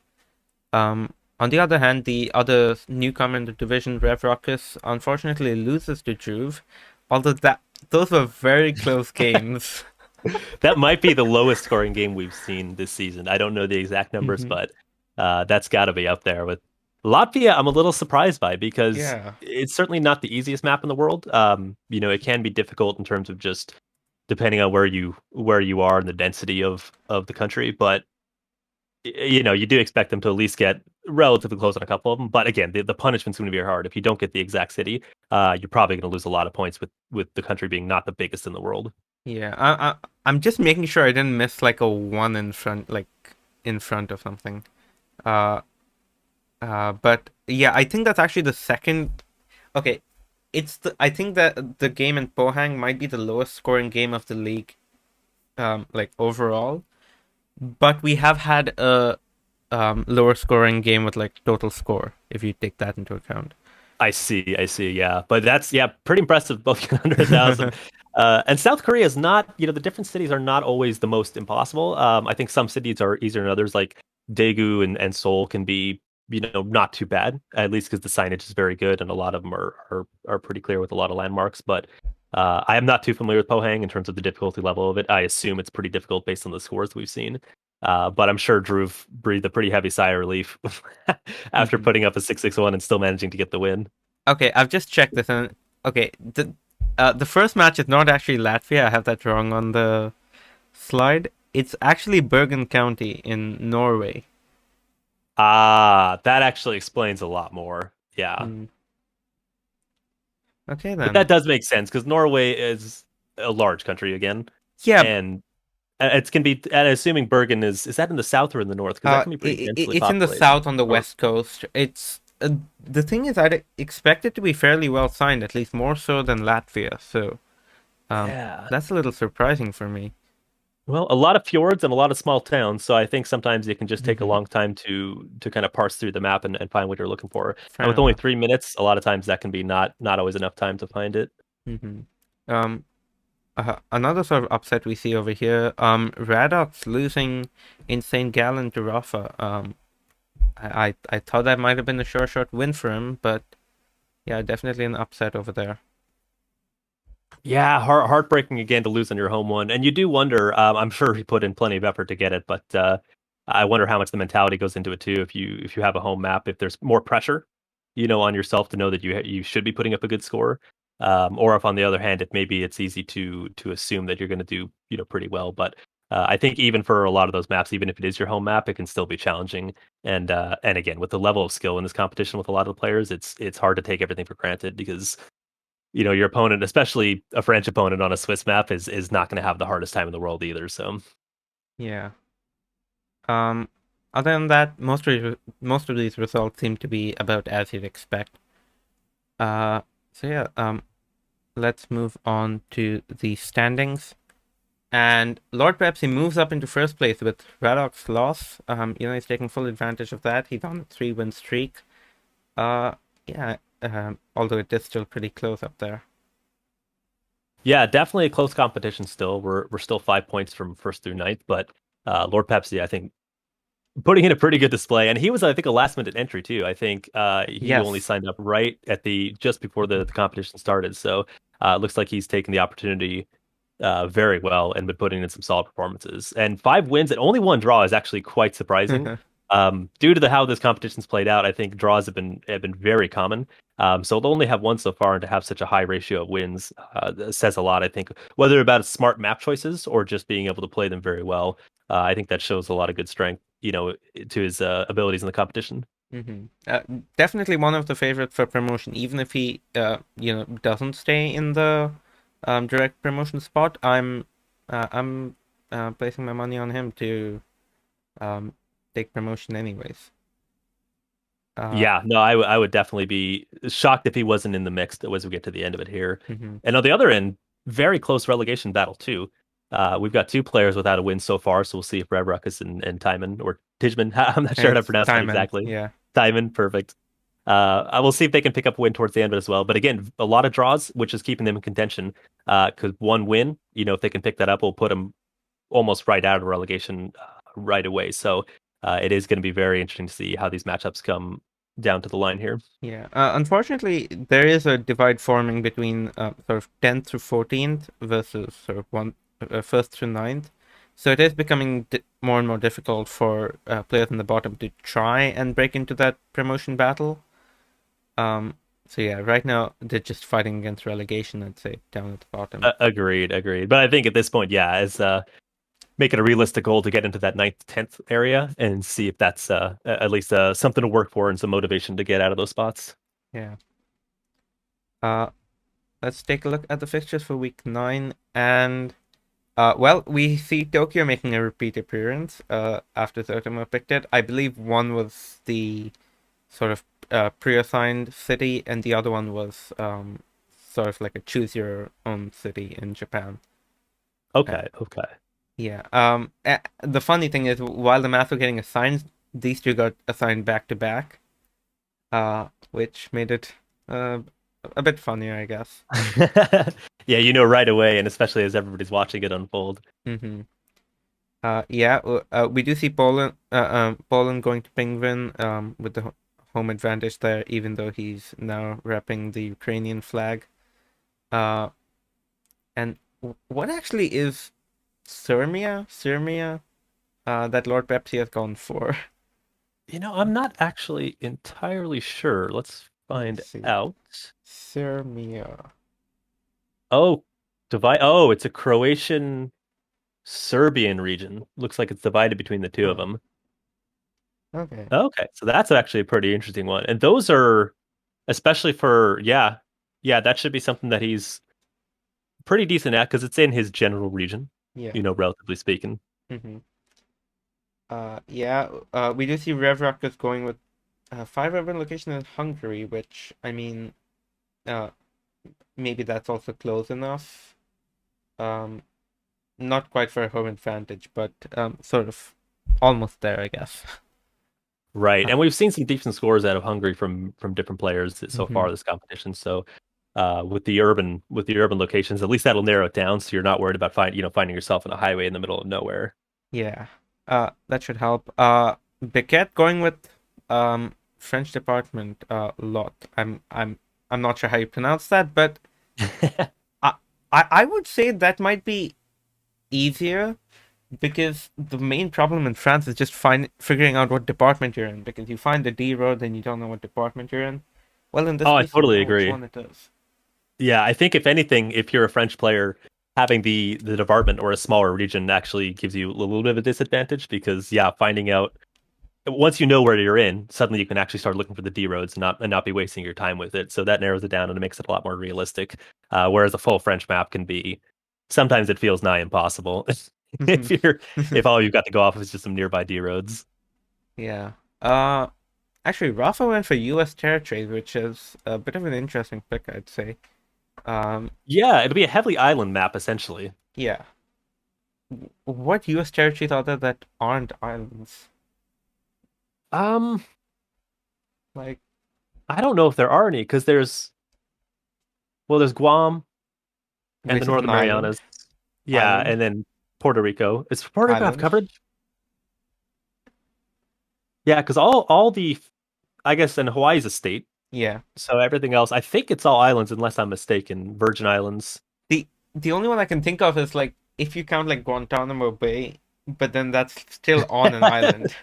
On the other hand, the other newcomer in the division, Rev Ruckus, unfortunately loses to Juve, although that those were very close games. That might be the lowest scoring game we've seen this season. I don't know the exact numbers, Hmm. but that's got to be up there with Latvia. I'm a little surprised by because Yeah, it's certainly not the easiest map in the world. It can be difficult in terms of just depending on where you are and the density of the country, but you do expect them to at least get relatively close on a couple of them. But again, the punishment's going to be hard. If you don't get the exact city, you're probably going to lose a lot of points with the country being not the biggest in the world. yeah. I'm just making sure I didn't miss like a one in front, like in front of something. Uh, but yeah, I think that's actually the second. Okay, I think that the game in Pohang might be the lowest scoring game of the league, like overall. But we have had a lower scoring game with like total score, if you take that into account. I see, yeah. But that's yeah, pretty impressive, both getting under 1,000. And South Korea is not, the different cities are not always the most impossible. I think some cities are easier than others, like Daegu and Seoul can be, not too bad, at least because the signage is very good and a lot of them are pretty clear with a lot of landmarks. But I am not too familiar with Pohang in terms of the difficulty level of it. I assume it's pretty difficult based on the scores we've seen. But I'm sure Drew breathed a pretty heavy sigh of relief after Hmm. putting up a 6-6-1 and still managing to get the win. Okay, I've just checked this, and okay, the first match is not actually Latvia. I have that wrong on the slide. It's actually Bergen County in Norway. Ah, that actually explains a lot more. Yeah. Hmm. Okay But that then. does make sense because Norway is a large country again. Yeah. And it's can be, and assuming Bergen is that in the south or in the north? Because that can be pretty densely It's in the populated. south on the Or west coast. It's the thing is, I'd expect it to be fairly well signed, at least more so than Latvia. So, um, yeah. that's a little surprising for me. Well, a lot of fjords and a lot of small towns, so I think sometimes it can just take a Hmm. long time to kind of parse through the map and find what you're looking for. And Fair with only enough. 3 minutes, a lot of times that can be not always enough time to find it. Hmm. Um, another sort of upset we see over here. Radox losing in St. Gallen to Rafa. I thought that might have been a sure shot win for him, but yeah, definitely an upset over there. Yeah, heartbreaking again to lose on your home one, and you do wonder. I'm sure he put in plenty of effort to get it, but I wonder how much the mentality goes into it too. If you have a home map, if there's more pressure, on yourself to know that you should be putting up a good score, or if on the other hand, if maybe it's easy to assume that you're going to do pretty well. But I think even for a lot of those maps, even if it is your home map, it can still be challenging. And again, with the level of skill in this competition with a lot of the players, it's hard to take everything for granted because your opponent, especially a French opponent on a Swiss map, is not going to have the hardest time in the world either. So Yeah. Um, other than that, most of these results seem to be about as you'd expect. Uh, so yeah. Let's move on to the standings. And Lord Pepsi moves up into first place with Raddock's loss. He's taking full advantage of that. He's on a 3-win streak. Uh, yeah. Although it is still pretty close up there. yeah, definitely a close competition still. We're still 5 points from first through ninth, but Lord Pepsi, I think, putting in a pretty good display. And he was, I think, a last minute entry too. I think he only Yes. signed up right at the just before the competition started. So it looks like he's taken the opportunity very well and been putting in some solid performances. And 5 wins and only one draw is actually quite surprising. Due to how this competition's played out, I think draws have been very common. So they'll only have one so far, and to have such a high ratio of wins says a lot. I think whether about smart map choices or just being able to play them very well, I think that shows a lot of good strength, to his abilities in the competition. Hmm. Definitely one of the favorites for promotion, even if he, doesn't stay in the direct promotion spot. I'm placing my money on him to um, take promotion anyways. Uh, Yeah, no, I would definitely be shocked if he wasn't in the mix as we get to the end of it here. mhm. And on the other end, very close relegation battle too. We've got two players without a win so far, so we'll see if Rev Ruckus and Timon or Tijman, I'm not sure how to It's pronounce that Timon, exactly. yeah. Timon, perfect. I will see if they can pick up a win towards the end of it as well. But again, a lot of draws, which is keeping them in contention. Because one win, if they can pick that up, will put them almost right out of relegation right away. So it is going to be very interesting to see how these matchups come down to the line here. Yeah. Unfortunately, there is a divide forming between sort of 10th through 14th versus sort of first through ninth. So it is becoming more and more difficult for players in the bottom to try and break into that promotion battle. Um, so yeah, right now they're just fighting against relegation, I'd say, down at the bottom. Agreed. But I think at this point, yeah, as make it a realistic goal to get into that ninth, 10th area and see if that's at least something to work for and some motivation to get out of those spots. Yeah. Uh, let's take a look at the fixtures for week 9. And, well, we see Tokyo making a repeat appearance after Totemo picked it. I believe one was the sort of pre-assigned city, and the other one was sort of like a choose your own city in Japan. Uh, Okay. yeah. The funny thing is, while the maps were getting assigned, these two got assigned back to back, which made it uh, a bit funnier, I guess. Yeah, you know right away, and especially as everybody's watching it unfold. Mm-hmm. Yeah, we do see Poland going to Penguin with the home advantage there, even though he's now repping the Ukrainian flag. Uh, and what actually is Sirmia? Sirmia, that Lord Pepsi has gone for. I'm not actually entirely sure. Let's Let me find see. out. Sirmia. Oh, divide. Oh, it's a Croatian Serbian region. Looks like it's divided between the two of Oh, them. okay. Okay, so that's actually a pretty interesting one. And those are, especially for, yeah, that should be something that he's pretty decent at because it's in his general region, Yeah. relatively speaking. Mm-hmm. Yeah. We do see Rev Ruckus going with five urban location in Hungary, which I mean, uh, maybe that's also close enough. Um, not quite for a home advantage, but sort of almost there, I guess. Right. Uh, And we've seen some decent scores out of Hungary from different players so hmm. far this competition. So with the urban locations, at least that'll narrow it down so you're not worried about finding yourself in a highway in the middle of nowhere. Yeah. That should help. Biquet going with French department lot. I'm not sure how you pronounce that, but I I would say that might be easier because the main problem in France is just figuring out what department you're in, because you find the D road and you don't know what department you're in. Well, in this Oh, I case, you totally know which agree. one it is. Yeah, I think if anything, if you're a French player, having the department or a smaller region actually gives you a little bit of a disadvantage because yeah, finding out once you know where you're in, suddenly you can actually start looking for the D roads and not be wasting your time with it. So that narrows it down and it makes it a lot more realistic. Whereas a full French map can be sometimes it feels nigh impossible if all you've got to go off is just some nearby D roads. Yeah. Uh, Actually, Rafa went for U.S. territory, which is a bit of an interesting pick, I'd say. Um, Yeah, it'll be a heavily island map essentially. yeah. What U.S. territories are there that aren't islands? Um, Like, I don't know if there are any because there's Guam and the which is an Northern island? Marianas. Yeah, Island? and then Puerto Rico. Does Puerto Rico have Island? coverage? Yeah, because all the I guess and Hawaii's a state. Yeah. So everything else, I think it's all islands unless I'm mistaken. Virgin Islands. The the only one I can think of is like if you count like Guantanamo Bay, but then that's still on an island.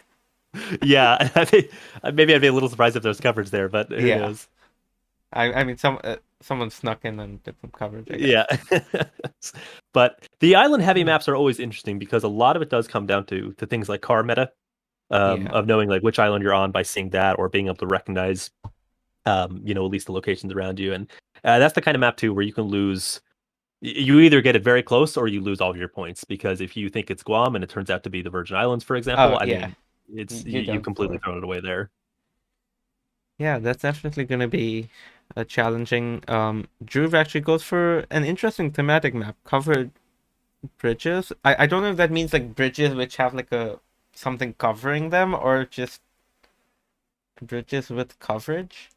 Yeah, I think maybe I'd be a little surprised if there's coverage there, but who Yeah. knows? I mean someone snuck in and did some coverage, I guess. Yeah. But the island heavy Hmm. maps are always interesting because a lot of it does come down to things like car meta, Yeah. of knowing like which island you're on by seeing that or being able to recognize at least the locations around you. And that's the kind of map too where you can lose. You either get it very close or you lose all of your points because if you think it's Guam and it turns out to be the Virgin Islands, for example, Oh I yeah. mean, it's You're you done completely for. thrown it away there. Yeah, that's definitely gonna be a challenging. Drew actually goes for an interesting thematic map, covered bridges. I don't know if that means like bridges which have like a something covering them or just bridges with coverage.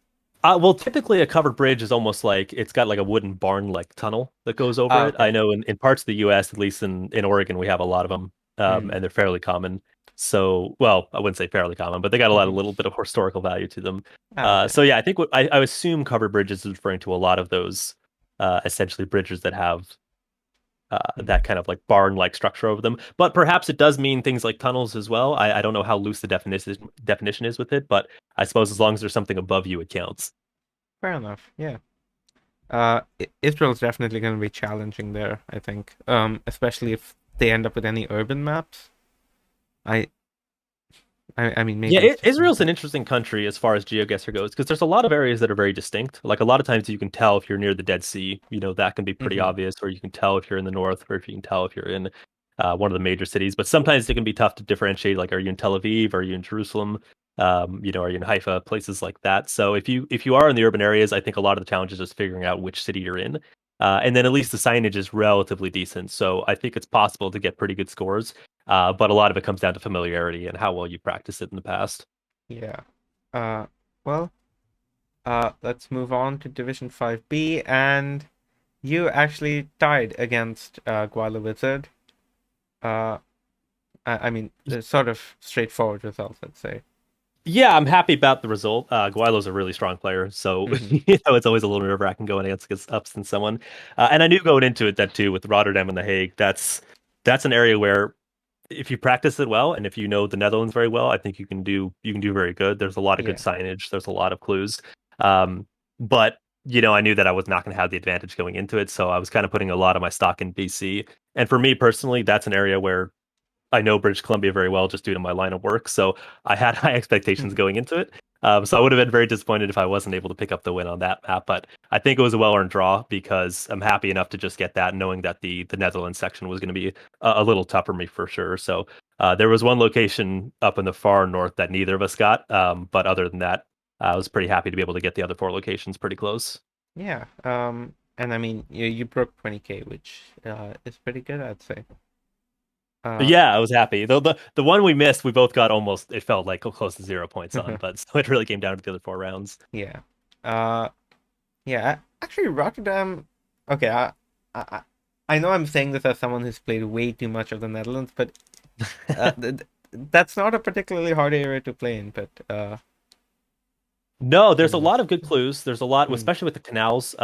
Well, typically a covered bridge is almost like it's got like a wooden barn-like tunnel that goes over Ah, it. I okay. know in parts of the U.S., at least in Oregon, we have a lot of them, Mm. and they're fairly common. So, well, I wouldn't say fairly common, but they got a lot, a Hmm. little bit of historical value to them. Ah, okay. So yeah, I think what I assume covered bridges is referring to a lot of those essentially bridges that have Mm. that kind of like barn-like structure over them. But perhaps it does mean things like tunnels as well. I don't know how loose the definition is with it, but I suppose as long as there's something above you, it counts. Fair enough. Yeah. Israel's definitely going to be challenging there, I think. Especially if they end up with any urban maps. I, I mean, Yeah, maybe it's just me, Israel's but an interesting country as far as GeoGuessr goes because there's a lot of areas that are very distinct. Like a lot of times you can tell if you're near the Dead Sea, that can be pretty hmm obvious, or you can tell if you're in the north, or if you can tell if you're in one of the major cities. But sometimes it can be tough to differentiate. Like, are you in Tel Aviv? Are you in Jerusalem? Are you in Haifa? Places like that. So if you are in the urban areas, I think a lot of the challenge is just figuring out which city you're in. And then at least the signage is relatively decent. So I think it's possible to get pretty good scores. But a lot of it comes down to familiarity and how well you practiced it in the past. yeah. Uh, well, let's move on to Division 5B, and you actually tied against Guala Wizard. Uh, I mean, sort of straightforward results, let's say. Yeah, I'm happy about the result. Guilo's a really strong player, so Hmm. it's always a little nerve-wracking going against ups and someone. And I knew going into it that too with Rotterdam and The Hague. That's an area where if you practice it well and if you know the Netherlands very well, I think you can do very good. There's a lot of good Yeah. signage. There's a lot of clues. But I knew that I was not going to have the advantage going into it, so I was kind of putting a lot of my stock in BC. And for me personally, that's an area where I know British Columbia very well just due to my line of work. So I had high expectations Hmm. going into it. So I would have been very disappointed if I wasn't able to pick up the win on that map. But I think it was a well-earned draw because I'm happy enough to just get that, knowing that the Netherlands section was going to be a little tough for me for sure. So there was one location up in the far north that neither of us got. But other than that, I was pretty happy to be able to get the other four locations pretty close. Yeah. And I mean, you broke 20K, which is pretty good, I'd say. But Uh, yeah, I was happy. The one we missed, we both got almost. It felt like close to 0 points on, but so it really came down to the other four rounds. yeah. Uh, yeah. Actually, Rotterdam. Okay. I, I, I know I'm saying this as someone who's played way too much of the Netherlands, but that's not a particularly hard area to play in. But No, there's a lot anyways. of good clues. There's a lot, Mm, especially with the canals.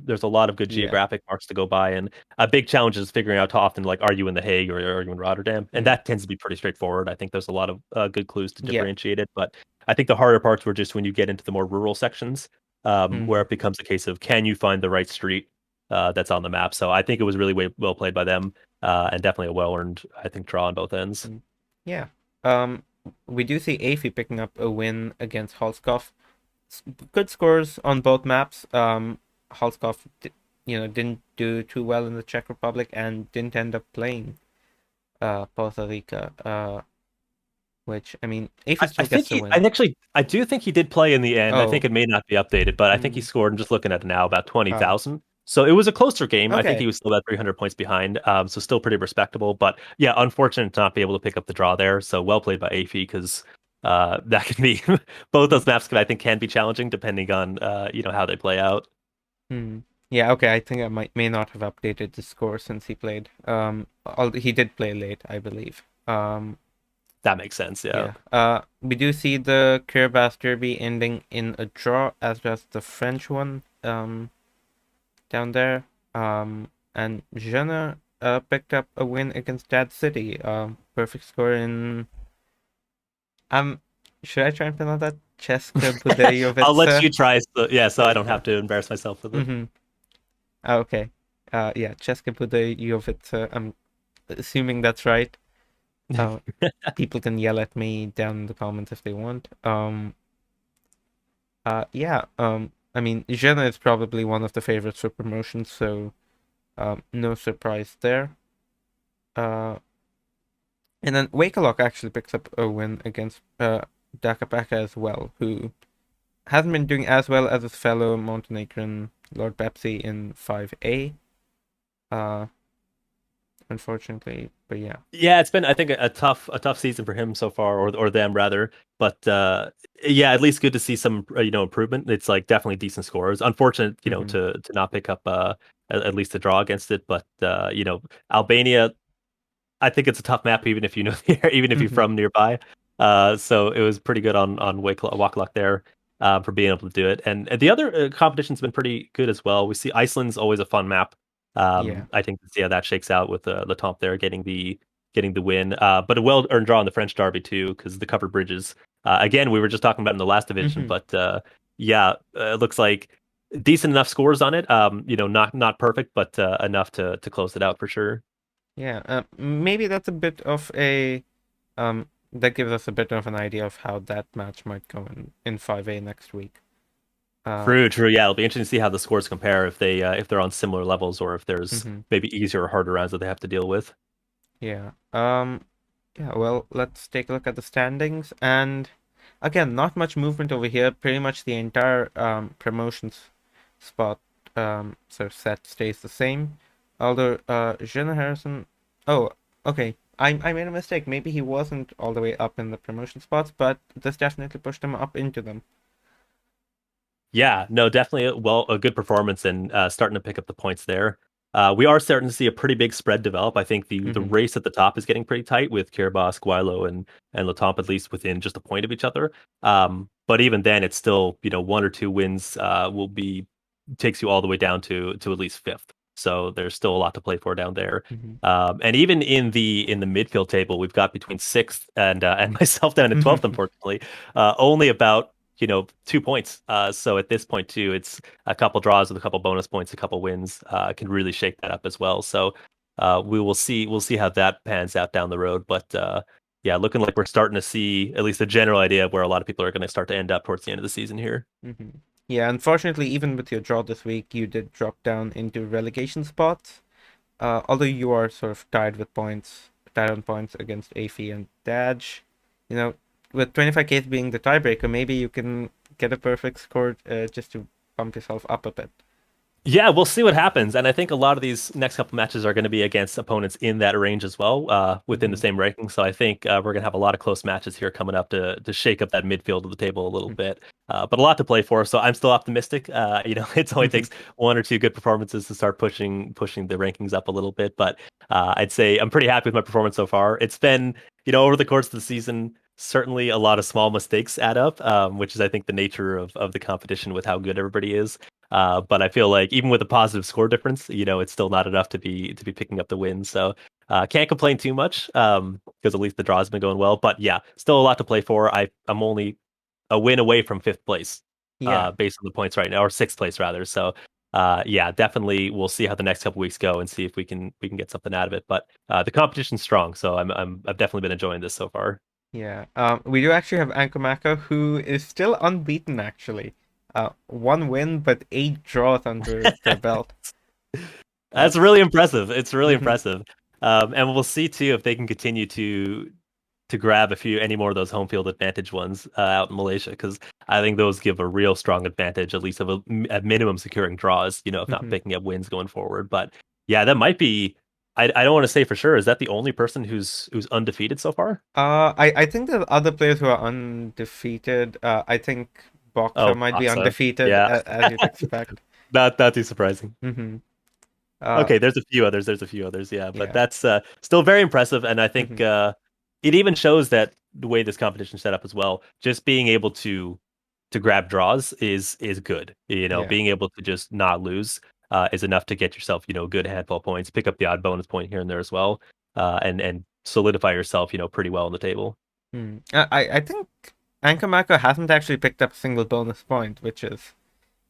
There's a lot of good yeah. geographic marks to go by, and a big challenge is figuring out how often, like, are you in The Hague or are you in Rotterdam? And Mm, that tends to be pretty straightforward. I think there's a lot of good clues to yeah. differentiate it, but I think the harder parts were just when you get into the more rural sections, where Mm, it becomes a case of can you find the right street that's on the map. So I think it was really well played by them, and definitely a well earned, I think, draw on both ends. mm, yeah. Um, we do see Afi picking up a win against Holskov. Good scores on both maps. Halskov, didn't do too well in the Czech Republic and didn't end up playing Puerto Rica. Which I mean, I, Afi I still think gets the he, I win. actually, I do think he did play in the end. I think Oh, it may not be updated, but I think he mm, scored. I'm just looking at it now, about oh, 20,000. So it was a closer game. I think he okay. was still about 300 points behind. So still pretty respectable. But yeah, unfortunate to not be able to pick up the draw there. So well played by Afi because that can be both Mm, those maps can be challenging depending on how they play out. mm. Yeah, okay. I think I may not have updated the score since he played. He did play late, I believe. That makes sense. Yeah. Yeah. We do see the Kiribati Derby ending in a draw, as does the French one. Down there. And Jena picked up a win against Dad City. Perfect score in um. Should I try and pronounce that? Česká I'll let Budějovice. you try. So I don't have to embarrass myself with it. Mm-hmm. Okay. Yeah, Česká Budějovice. I'm assuming that's right. Uh, People can yell at me down in the comments if they want. Yeah. I mean, Jena is probably one of the favorites for promotion, so no surprise there. Uh, And then Wakelock actually picks up a win against Dakapaka as well, who hasn't been doing as well as his fellow Montenegrin Lord Pepsi in 5A. Uh, unfortunately. But yeah. Yeah, it's been I think a tough season for him so far, or them rather. But yeah, at least good to see some improvement. It's like definitely decent scores. Unfortunate, Hmm. to not pick up at least a draw against it. But Albania, I think it's a tough map even if you know even if you're Hmm. from nearby. So it was pretty good on Walk Luck there for being able to do it. And the other competition's been pretty good as well. We see Iceland's always a fun map. Yeah. I think to see how that shakes out with the top there getting the win. But a well earned draw in the French Derby too because the covered bridges. Again, we were just talking about in the last division, Hmm. but yeah, it looks like decent enough scores on it. Not perfect, but enough to close it out for sure. Yeah. Maybe that's a bit of a that gives us a bit of an idea of how that match might go in 5A next week. Uh, True, true. Yeah, it'll be interesting to see how the scores compare if they're on similar levels or if there's mhm. maybe easier or harder rounds that they have to deal with. Yeah. Yeah, well, let's take a look at the standings. And again, not much movement over here. Pretty much the entire promotions spot sort of set stays the same. Although Jenna Harrison, oh, okay. I made a mistake. Maybe he wasn't all the way up in the promotion spots, but this definitely pushed him up into them. Yeah, no, definitely a good performance and starting to pick up the points there. We are starting to see a pretty big spread develop. I think the Mm-hmm. race at the top is getting pretty tight with Kiribati, Guilo, and Latomp at least within just a point of each other. But even then, it's still one or two wins will be takes you all the way down to at least fifth. So there's still a lot to play for down there. And even in the midfield table, we've got between sixth and myself down at 12th, Mm-hmm. unfortunately. Only about 2 points. So at this point too, it's a couple draws with a couple bonus points, a couple wins can really shake that up as well. So we'll see how that pans out down the road. But yeah, looking like we're starting to see at least a general idea of where a lot of people are going to start to end up towards the end of the season here. Hmm. Yeah, unfortunately, even with your draw this week, you did drop down into relegation spots. Although you are sort of tied on points against Afi and Daj, you know, with 25K being the tiebreaker, maybe you can get a perfect score just to bump yourself up a bit. Yeah, we'll see what happens. And I think a lot of these next couple matches are going to be against opponents in that range as well, within the Hmm. same ranking. So I think we're going to have a lot of close matches here coming up to shake up that midfield of the table a little bit. But a lot to play for. So I'm still optimistic. It only takes one or two good performances to start pushing the rankings up a little bit. But I'd say I'm pretty happy with my performance so far. It's been, over the course of the season, certainly a lot of small mistakes add up, which is I think the nature of the competition with how good everybody is. But I feel like even with a positive score difference, it's still not enough to be picking up the win. So can't complain too much because at least the draw's been going well. But yeah, still a lot to play for. I'm only a win away from fifth place, Yeah, based on the points right now, or sixth place rather. So yeah, definitely we'll see how the next couple weeks go and see if we can get something out of it. But the competition's strong, so I've definitely been enjoying this so far. yeah. We do actually have Ankomako, who is still unbeaten, actually. One win, but eight draws under their belt. That's That's. really impressive. It's really Hmm. impressive. And we'll see too if they can continue to grab any more of those home field advantage ones out in Malaysia, because I think those give a real strong advantage, at least of at minimum securing draws, if not Hmm. picking up wins going forward. But yeah, that might be. I don't want to say for sure. Is that the only person who's undefeated so far? I think there are other players who are undefeated. I think Boxer Oh, might be Boxa. undefeated, Yeah, as you'd expect. not too surprising. Hmm. Okay, there's a few others. There's a few others, yeah, but Yeah. that's still very impressive, and I think Hmm. it even shows that the way this competition is set up as well, just being able to grab draws is good. Yeah. Being able to just not lose is enough to get yourself, a good handful of points, pick up the odd bonus point here and there as well, and solidify yourself, pretty well on the table. Hmm. I think Ankamako hasn't actually picked up a single bonus point, which is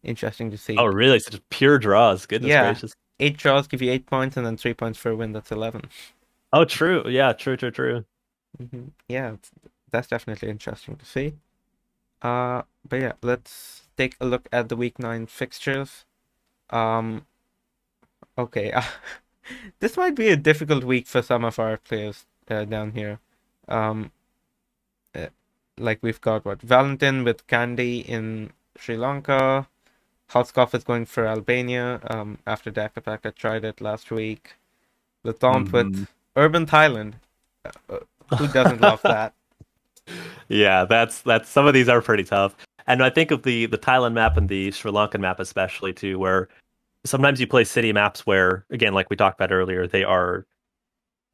interesting to Oh, see. really? Such pure draws. Goodness Yeah. gracious. Eight draws give you 8 points, and then 3 points for a win. That's 11. Oh, true. Yeah, true, true, true. Yeah, that's definitely interesting to see. But yeah, let's take a look at the week 9 fixtures. Um, okay. This might be a difficult week for some of our players down here. Um, uh, like we've got what Valentin with Candy in Sri Lanka. Housecoff is going for Albania after Dr. Pact tried it last week. The taunt Mhm. with Urban Thailand. Who doesn't love that? Yeah, that's some of these are pretty tough. And I think of the Thailand map and the Sri Lankan map especially too, where sometimes you play city maps where, again, like we talked about earlier, they are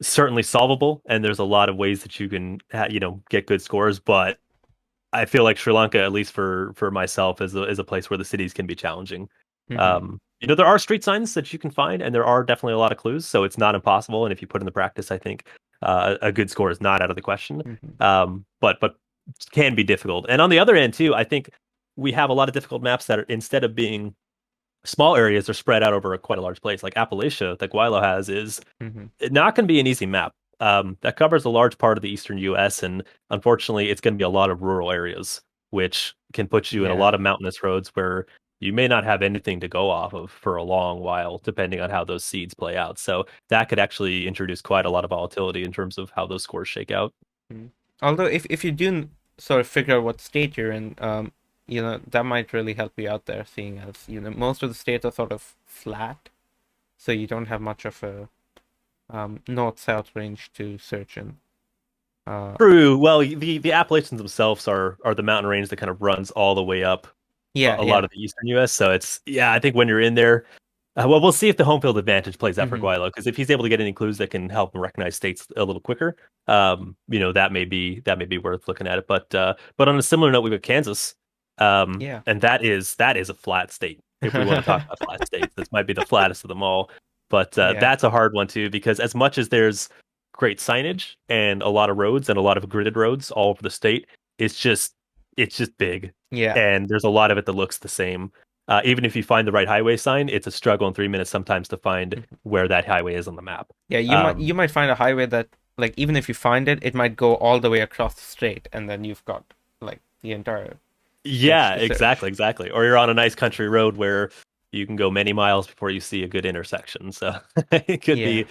certainly solvable, and there's a lot of ways that you can get good scores. But I feel like Sri Lanka, at least for myself, is a place where the cities can be challenging. Hmm. There are street signs that you can find, and there are definitely a lot of clues, so it's not impossible. And if you put in the practice, I think a good score is not out of the question. Hmm. But can be difficult. And on the other end too, I think we have a lot of difficult maps that are, instead of being small areas, are spread out over quite a large place. Like Appalachia, that Guilo has, is Hmm. not going to be an easy map. That covers a large part of the eastern U.S., and unfortunately, it's going to be a lot of rural areas, which can put you in a lot Yeah. of mountainous roads where you may not have anything to go off of for a long while, depending on how those seeds play out. So that could actually introduce quite a lot of volatility in terms of how those scores shake out. Mm. Although if you do sort of figure out what state you're in, that might really help you out there, seeing as, most of the states are sort of flat, so you don't have much of a north-south range to search in. Uh, True. Well, the Appalachians themselves are the mountain range that kind of runs all the way up yeah, a lot yeah. of the eastern U.S. So it's yeah, I think when you're in there, well, we'll see if the home field advantage plays out for Hmm. Guilo, because if he's able to get any clues that can help him recognize states a little quicker, that may be worth looking at it. But on a similar note, we've got Kansas, Yeah. and that is a flat state. If we want to talk about flat states, this might be the flattest of them all. But Yeah. that's a hard one too, because as much as there's great signage and a lot of roads and a lot of gridded roads all over the state, it's just it's just big, Yeah. and there's a lot of it that looks the same. Even if you find the right highway sign, it's a struggle in 3 minutes sometimes to find Mhm. where that highway is on the map. Yeah, you Um, might find a highway that, like, even if you find it, it might go all the way across the strait, and then you've got like the entire stretch yeah, to exactly, search. exactly. Or you're on a nice country road where you can go many miles before you see a good intersection. So it could Yeah.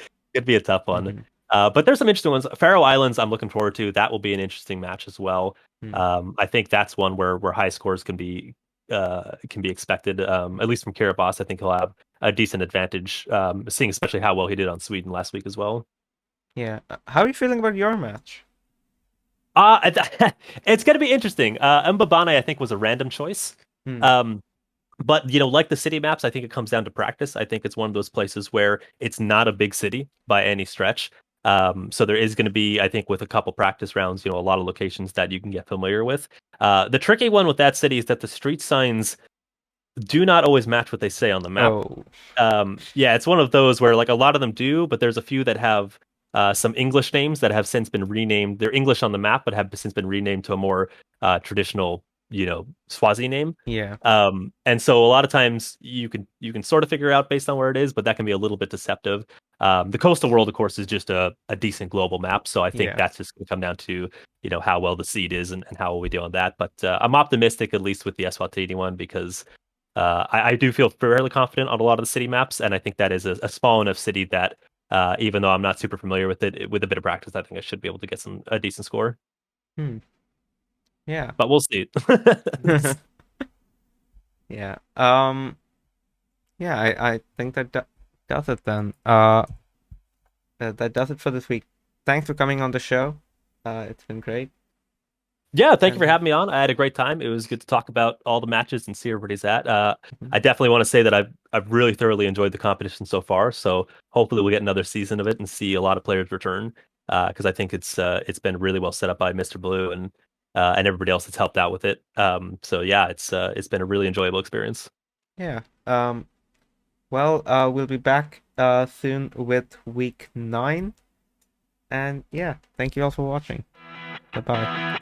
be a tough one. Hmm. But there's some interesting ones. Faroe Islands, I'm looking forward to. That will be an interesting match as well. Hmm. I think that's one where high scores can be expected. At least from Kiribati, I think he'll have a decent advantage, seeing especially how well he did on Sweden last week as well. Yeah. How are you feeling about your match? It's going to be interesting. Mbabane, I think, was a random choice. Hmm. Um, but like the city maps, I think it comes down to practice. I think it's one of those places where it's not a big city by any stretch. So there is going to be, I think, with a couple practice rounds, a lot of locations that you can get familiar with. The tricky one with that city is that the street signs do not always match what they say on the map. Oh. Yeah, it's one of those where like a lot of them do, but there's a few that have some English names that have since been renamed. They're English on the map, but have since been renamed to a more traditional, Swazi name. Yeah. And so a lot of times you can sort of figure out based on where it is, but that can be a little bit deceptive. The coastal world, of course, is just a decent global map, so I think Yeah. that's just going to come down to how well the seed is and how well we do on that. But I'm optimistic at least with the Eswatini one because I do feel fairly confident on a lot of the city maps, and I think that is a small enough city that even though I'm not super familiar with it, with a bit of practice, I think I should be able to get a decent score. Hmm. Yeah. But we'll see. Yeah. Yeah, I think that does it then. That does it for this week. Thanks for coming on the show. It's been great. Yeah, thank you for And having me on. I had a great time. It was good to talk about all the matches and see where everybody's at. mhm. I definitely want to say that I've really thoroughly enjoyed the competition so far. So hopefully we'll get another season of it and see a lot of players return. Because I think it's been really well set up by Mr. Blue and everybody else that's helped out with it. So yeah, it's been a really enjoyable experience. Yeah. Well, we'll be back soon with week 9. And yeah, thank you all for watching. Bye bye.